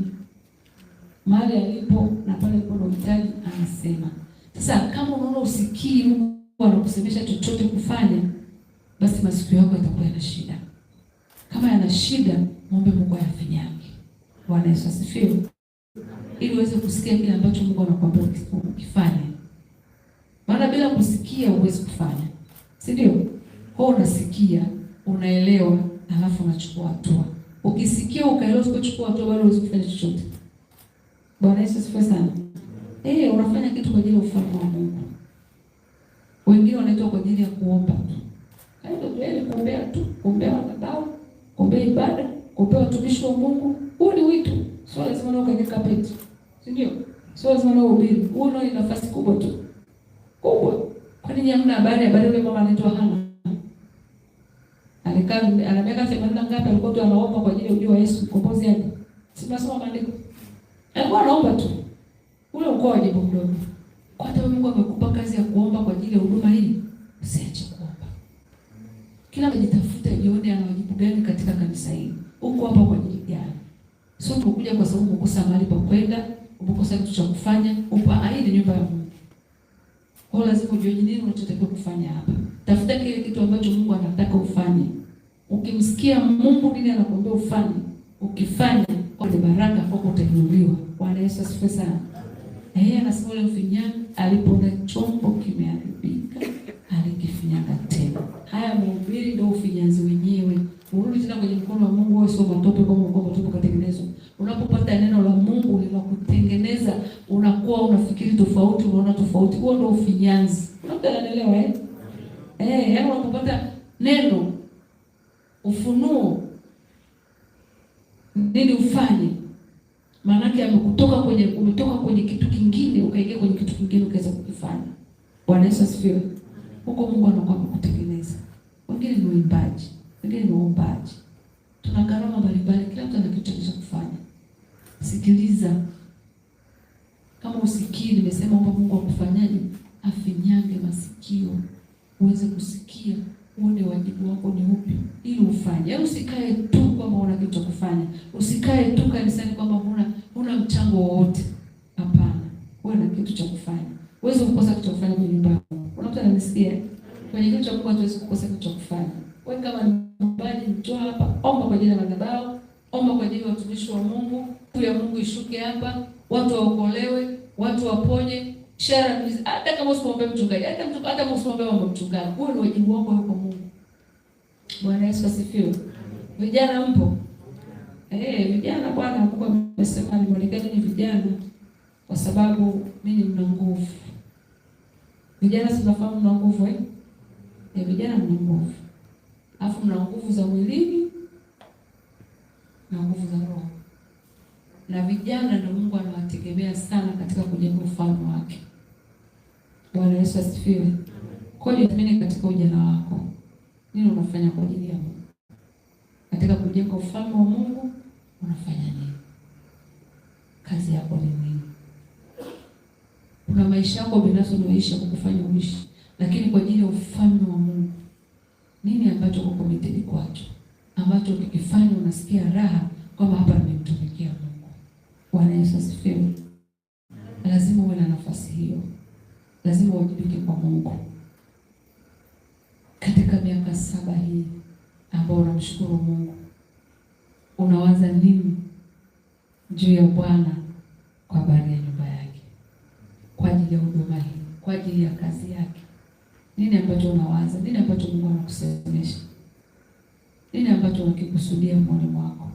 Mahali alipo na pale alipo unahitaji anasema. Sasa kama unaona usikii Mungu anakusemesha chochote kufanya, basi masikio yako yatakuwa yana shida. Kama yana shida, muombe Mungu ayafinyange. Bwana Yesu asifiwe. Ili uweze kusikia kile ambacho Mungu anakuambia ukifanye. Maana bila kusikia huwezi kufanya. Si ndio? Kwa unasikia, unaelewa, alafu unachukua hatua. Ukisikia ukaelewa usipochukua hatua bado huwezi kufanya chochote. Bwana Yesu asifiwe sana. Unafanya kitu kwa ajili ya ufalme wa Mungu. Wengine wanaitwa kwa ajili ya kuomba tu. Hayo kuombea tu, kuombea madhabahu, kuombea ibada, kuombea watumishi wa Mungu. Huu ni wito. Sio lazima nao katika kapeti. Si ndio? Sio lazima nao ubiri. Huu nao ni nafasi kubwa tu. Kubwa. Kwa nini hamna habari yule mama anaitwa Hana? Alikaa ana miaka 80 ngapi alikuwa tu anaomba kwa ajili ya ujio wa Yesu mkombozi yake. Si tunasoma maandiko. Alikuwa anaomba tu. Ule ukoo wa jibu mdogo. Kwa hata Mungu amekupa kazi ya kuomba kwa ajili ya huduma hii, usiache kuomba. Kila mjitafuta jione ana wajibu gani katika kanisa hili. Uko hapa kwa ajili gani? Sio umekuja kwa sababu umekosa mahali pa kwenda, umekosa kitu cha kufanya, hii ni nyumba ya Mungu. Kwa lazima ujue nini unachotakiwa kufanya hapa. Tafuta kile kitu ambacho Mungu anataka ufanye. Ukimsikia Mungu nini anakuambia ufanye, ukifanya kwa baraka kwako utainuliwa. Bwana Yesu asifiwe sana. Anasema ule mfinyanzi alipoona chombo kimeharibika, alikifinyaga tena. Haya mhubiri ndio ufinyanzi wenyewe. Urudi tena kwenye mkono wa Mungu, wewe sio matope kama mkono matope katengenezwa. Unapopata neno la Mungu linakutengeneza, unakuwa unafikiri tofauti, unaona tofauti. Huo ndio ufinyanzi. Unaelewa unapopata neno, ufunuo nini ufanye? Maana yake umetoka kwenye kitu kingine ukaingia kwenye kitu kingine ukaweza kukifanya. Bwana Yesu asifiwe. Huko Mungu anakuwa amekutengeneza. Wengine ni waimbaji, wengine ni waombaji. Tuna karama mbalimbali, kila mtu ana kitu cha kufanya. Sikiliza. Kama usikii, nimesema kwamba Mungu akufanyaje? Afinyange masikio uweze kusikia, uone wajibu wako ni upi ili ufanye. Usikae tu kwamba una kitu cha kufanya. Usikae tu kanisani kwamba huna mchango wowote. Hapana. Uwe na kitu cha kufanya. Uweze kukosa kitu cha kufanya kwenye nyumba yako. Kuna mtu ananisikia? Kwenye kitu cha kufanya tuweze kukosa kitu cha kufanya. Wewe kama mbali mtu hapa, omba kwa ajili ya madhabahu, omba kwa ajili ya watumishi wa Mungu, ya Mungu ishuke hapa, watu waokolewe, watu waponye. Shara hata kama usiombe mchungaji, hata kama usiombe mchungaji, huo ni wajibu wako kwa Mungu. Bwana Yesu asifiwe. Vijana mpo? Vijana Bwana Mungu amesema nimeonekana ni vijana kwa sababu mimi mna nguvu. Vijana tunafahamu mna nguvu vijana mna nguvu. Alafu mna nguvu za mwilini na nguvu za roho. Na vijana ndio Mungu anawategemea sana katika kujenga ufalme wake. Bwana Yesu asifiwe. Kwa hiyo mimi katika ujana wako, nini unafanya kwa ajili ya Mungu? Katika kujenga ufalme wa Mungu unafanya nini? Kazi yako ni nini? Kuna maisha yako binafsi unaoishi kukufanya uishi, lakini kwa ajili ya ufalme wa Mungu nini ambacho uko committed kwacho? Ambacho ukikifanya unasikia raha kwamba hapa nimemtumikia Mungu. Bwana Yesu asifiwe. Lazima uwe na nafasi hiyo. Lazima uwajibike kwa Mungu. Katika miaka 7 hii ambao unamshukuru Mungu, unawaza nini juu ya Bwana kwa habari ya nyumba yake, kwa ajili ya huduma hii, kwa ajili ya kazi yake? Nini ambacho unawaza? Nini ambacho Mungu anakusemesha? Nini ambacho unakikusudia moyoni mwako?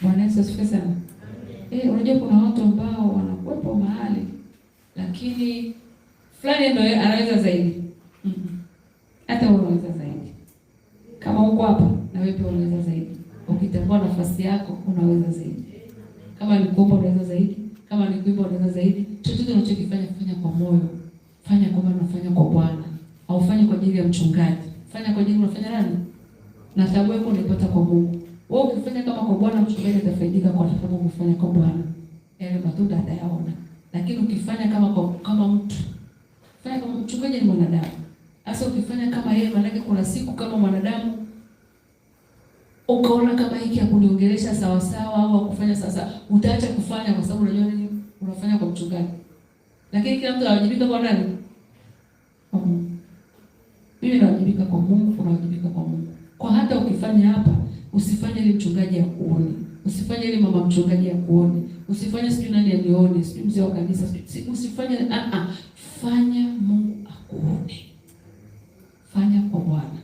Bwana Yesu asifiwe sana. Unajua kuna watu ambao wanakuwepo mahali lakini fulani ndio anaweza zaidi. Hata wewe unaweza zaidi. Kama uko hapa na wewe pia unaweza zaidi. Ukitambua nafasi yako unaweza zaidi. Kama ni kuomba unaweza zaidi, kama ni kuimba unaweza zaidi. Chochote unachokifanya fanya kwa moyo. Fanya kama unafanya kwa Bwana. Au fanya kwa ajili ya mchungaji. Fanya kwa ajili unafanya nani? Na taabu yako unaipata kwa Mungu. Wewe ukifanya kama kwa Bwana, mchungaji atafaidika kwa sababu umefanya kwa Bwana. Yale matunda atayaona. Lakini ukifanya kama mtu, fanya kama mchungaji ni mwanadamu. Sasa ukifanya kama yeye, maana kuna siku kama mwanadamu ukaona kama hiki hakuniongelesha sawa sawa au kufanya sasa, utaacha kufanya kwa sababu unajua nini unafanya kwa mchungaji. Lakini kila mtu anawajibika kwa nani? Kwa Mungu. Mimi nawajibika kwa Mungu, unawajibika kwa Mungu. Kwa hata ukifanya hapa, usifanye ili mchungaji akuone. Usifanye ili mama mchungaji akuone. Usifanye sijui nani anione, sijui mzee wa kanisa, usifanye fanya Mungu akuone. Fanya kwa Bwana.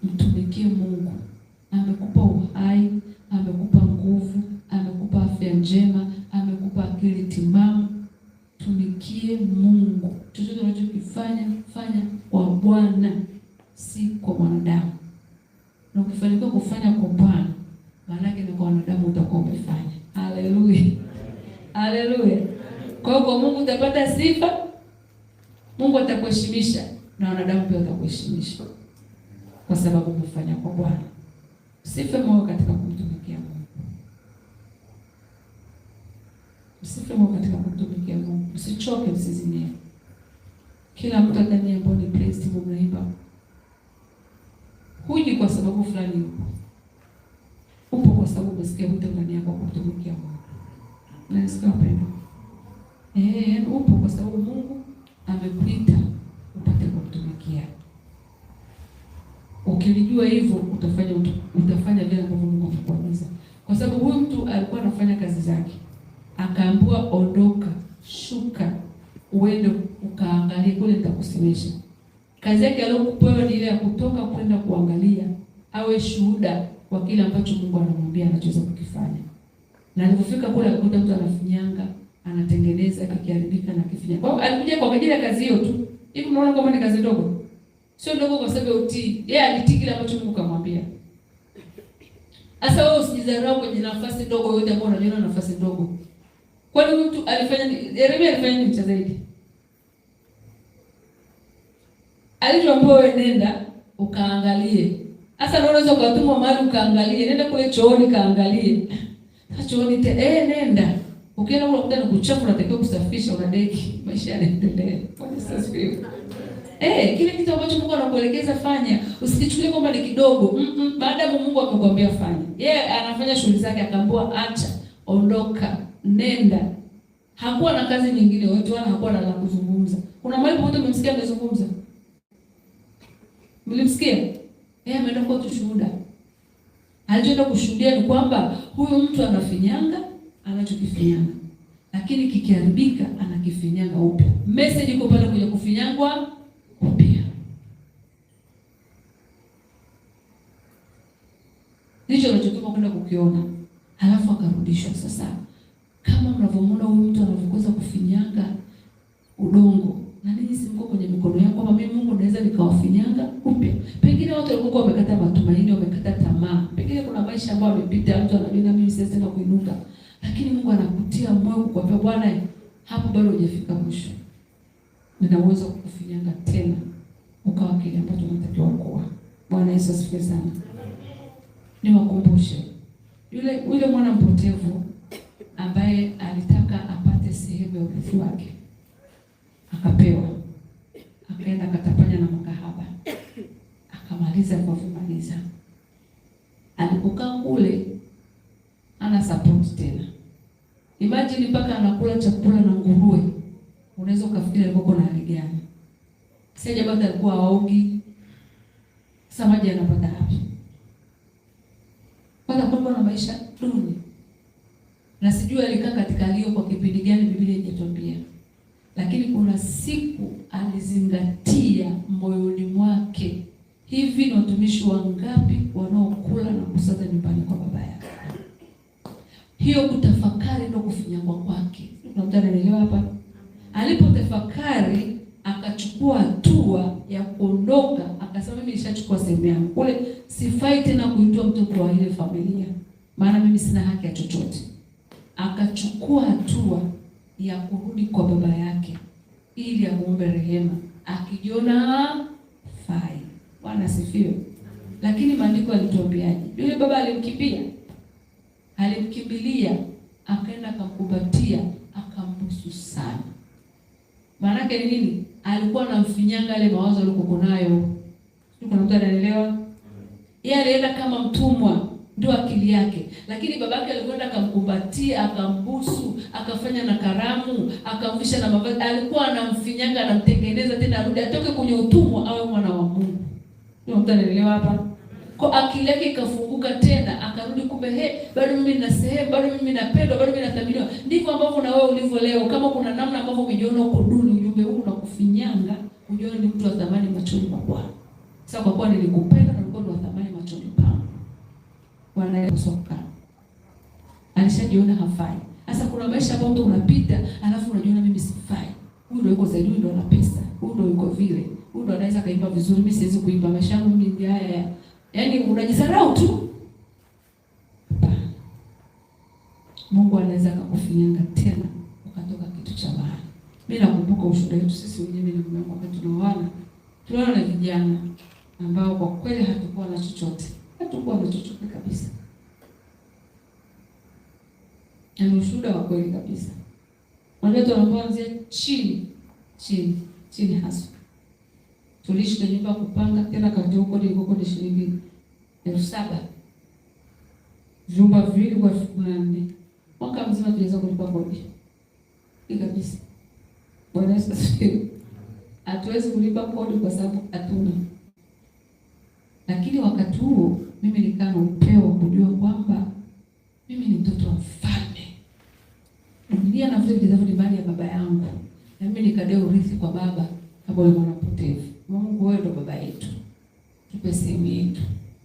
Mtumikie Mungu. Amekupa uhai, amekupa nguvu, amekupa afya njema, amekupa akili timamu. Tumikie Mungu. Chochote unachokifanya, fanya kwa Bwana, si kwa mwanadamu. Na ukifanikiwa kufanya kwa Bwana, maana yake ni kwa wanadamu utakuwa umefanya. Haleluya. Haleluya. Kwa hiyo kwa Mungu utapata sifa, Mungu atakuheshimisha na wanadamu pia watakuheshimisha. Kwa sababu umefanya kwa Bwana. Usife moyo katika kumtumikia Mungu. Usife moyo katika kumtumikia Mungu. Usichoke, usizimie. Kila mtu ndani ya body praise team mnaimba. Huji kwa sababu fulani yupo. Upo kwa sababu umesikia wito ndani yako kumtumikia Mungu. Unasikia upendo? Upo kwa sababu Mungu amekuita upate kumtumikia. Ukilijua hivyo utafanya vile ambavyo Mungu amekuagiza. Kwa sababu huyu mtu alikuwa anafanya kazi zake. Akaambiwa ondoka, shuka, uende ukaangalie kule nitakusemesha. Kazi yake aliyokupewa ni ile ya kutoka kwenda kuangalia, awe shuhuda kwa kile ambacho Mungu anamwambia anachoweza kukifanya. Na alipofika kule alikuta mtu anafinyanga, anatengeneza kikiharibika na kifinya. Kwa hiyo alikuja kwa ajili ya kazi hiyo tu. Hivi unaona kama ni kazi ndogo? Sio ndogo kwa sababu ya utii. Yeye alitii kile ambacho Mungu kamwambia. Sasa wewe usijidharau kwenye nafasi ndogo yote ambayo unajiona nafasi ndogo. Kwani mtu alifanya nini? Yeremia alifanya nini cha zaidi? Alichoambiwa wewe nenda ukaangalie. Sasa unaweza ukatumwa mahali ukaangalie, nenda kule chooni kaangalie. Sasa chooni nenda. Ukienda kule kuta na kuchafu unatakiwa kusafisha, unadeki, maisha yanaendelea. Kwa sasa kile kitu ambacho Mungu anakuelekeza fanya, usikichukulie kwamba ni kidogo. Baada ya Mungu amekwambia fanya. Yeye anafanya shughuli zake, akaambiwa acha, ondoka, nenda. Hakuwa na kazi nyingine wote wala hakuwa na la kuzungumza. Kuna mahali popote umemsikia amezungumza? Mlimsikia? Yeye ameenda kwa tushuhuda. Alichoenda kushuhudia ni kwamba huyu mtu anafinyanga anachokifinyanga. Lakini kikiharibika anakifinyanga upya. Message iko pale kwenye kufinyangwa upya. Ndicho anachotoka kwenda kukiona. Halafu akarudishwa sasa. Kama mnavyomwona huyu mtu anavyokoza kufinyanga udongo. Na ninyi si mko kwenye mikono yako kwamba mimi Mungu naweza nikawafinyanga upya. Pengine watu walikuwa wamekata matumaini, wamekata tamaa. Pengine kuna maisha ambayo wamepita, mtu anajiona mimi siwezi tena kuinuka. Lakini Mungu anakutia moyo kukwambia Bwana, hapo bado hujafika mwisho. Nina uwezo kukufinyanga tena ukawa kile ambacho unatakiwa kuwa. Bwana Yesu asifiwe sana. Niwakumbushe yule mwana mpotevu ambaye alitaka apate sehemu ya urithi wake. Akapewa. Akaenda akatapanya na makahaba. Akamaliza kwa kumaliza. Alipokaa kule ana support tena. Imagine mpaka anakula chakula na nguruwe. Unaweza ukafikiri alikuwa na hali gani? Sasa jamaa alikuwa aogi. Sasa maji anapata wapi? Kwa na maisha duni. Na sijui alikaa katika hiyo kwa kipindi gani, Biblia inatuambia. Lakini kuna siku alizingatia moyoni mwake. Hivi ni watumishi wangapi wanaokula na kusaza nyumbani kwa baba yake? Hiyo kutafakari ndio kufinyangwa kwake. Unamtanielewa hapa? Alipotafakari akachukua hatua ya kuondoka, akasema mimi nishachukua sehemu yangu. Kule sifai tena kuitwa mtoto wa ile familia. Maana mimi sina haki ya chochote. Akachukua hatua ya kurudi kwa baba yake ili amuombe rehema, akijiona fai. Bwana asifiwe. Lakini maandiko alituambiaje? Yule baba alimkimbilia, akaenda akamkumbatia, akambusu sana. Maana yake ni nini? Alikuwa anamfinyanga ile mawazo aliyokuwa nayo. Kuna mtu anaelewa? Yeye alienda kama mtumwa. ndio akili yake. Lakini babake alikwenda akamkumbatia, akambusu, akafanya na karamu, akamvisha na mavazi, alikuwa anamfinyanga, anamtengeneza tena arudi atoke kwenye utumwa awe mwana wa Mungu. Ndio mtu anaelewa hapa? Kwa akili yake ikafunguka tena, akarudi kumbe, bado mimi nina sehemu, bado mimi napendwa, bado mimi nathaminiwa. Ndivyo ambavyo na wewe ulivyo leo. Kama kuna namna ambavyo umejiona uko duni, ujumbe huu unakufinyanga, ujione ni mtu wa thamani machoni pa Bwana. Sasa kwa kuwa nilikupenda na ulikuwa ni wa thamani machoni pangu, Bwana Yesu alishajiona hafai. Sasa kuna maisha ambayo mtu unapita, alafu unajiona mimi sifai. Huyu ndio yuko zaidi, huyu ndio ana pesa, huyu ndio yuko vile, huyu ndio anaweza kaimba vizuri, mimi siwezi kuimba, maisha yangu mimi ndio haya. Yaani unajisarau tu. Mungu anaweza kukufinyanga tena ukatoka kitu cha maana. Mimi nakumbuka ushuhuda wetu sisi wenyewe na mume wangu wakati tunaoana na vijana ambao kwa kweli hatukuwa na chochote. Hatukuwa na chochote kabisa. Ni ushuhuda wa kweli kabisa. Wale watu wanaanzia chini hasa. Tuliishi kwenye nyumba kupanga, tena kati huko ni shilingi 7,000. Vyumba viwili kwa 14,000. Mwaka mzima tuliweza kulipa kodi. Kabisa. Bwana Yesu asifiwe. Hatuwezi kulipa kodi kwa sababu hatuna. Lakini wakati huo mimi nilikaa na upeo kujua kwamba mimi ni mtoto wa mfalme. Biblia na vile vile mali ya baba yangu. Na mimi nikadai urithi kwa baba kama yule mwana mpotevu. Mungu wewe ndo baba yetu. Tupe sehemu yetu.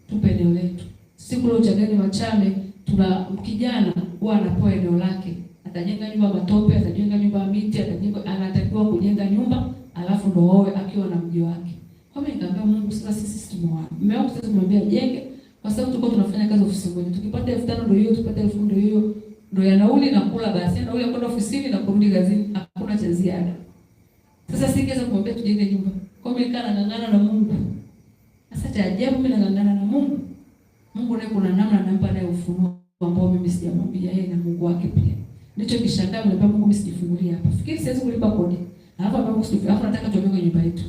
Tupe eneo letu. Siku leo Uchagani Machame tuna kijana huwa anapoa eneo lake. Atajenga nyumba ya matope, atajenga nyumba ya miti, anatakiwa kujenga nyumba, alafu ndo owe akiwa na mji wake. Kwa mimi nikamwambia Mungu, sasa sisi tumeoana. Mume wangu sasa tumwambia jenge, kwa sababu tulikuwa tunafanya kazi ofisini moja. Tukipata 5,000 ndio hiyo, tupata 1000 ndio hiyo. Ndio ya nauli na kula basi. Nauli ya kwenda ofisini na kurudi kazini, hakuna cha ziada. Sasa singeweza kumwambia tujenge nyumba. Kwa mimi nikaa nang'ang'ana na Mungu. Sasa cha ajabu mimi nang'ang'ana na Mungu. Mungu naye kuna namna anampa naye ufunuo ambao mimi sijamwambia yeye na Mungu wake pia. Ndicho kishangaa, mimi Mungu mimi sijifungulia hapa. Fikiri siwezi kulipa kodi. Alafu Mungu sijifungulia. Alafu nataka tuombe kwenye nyumba yetu.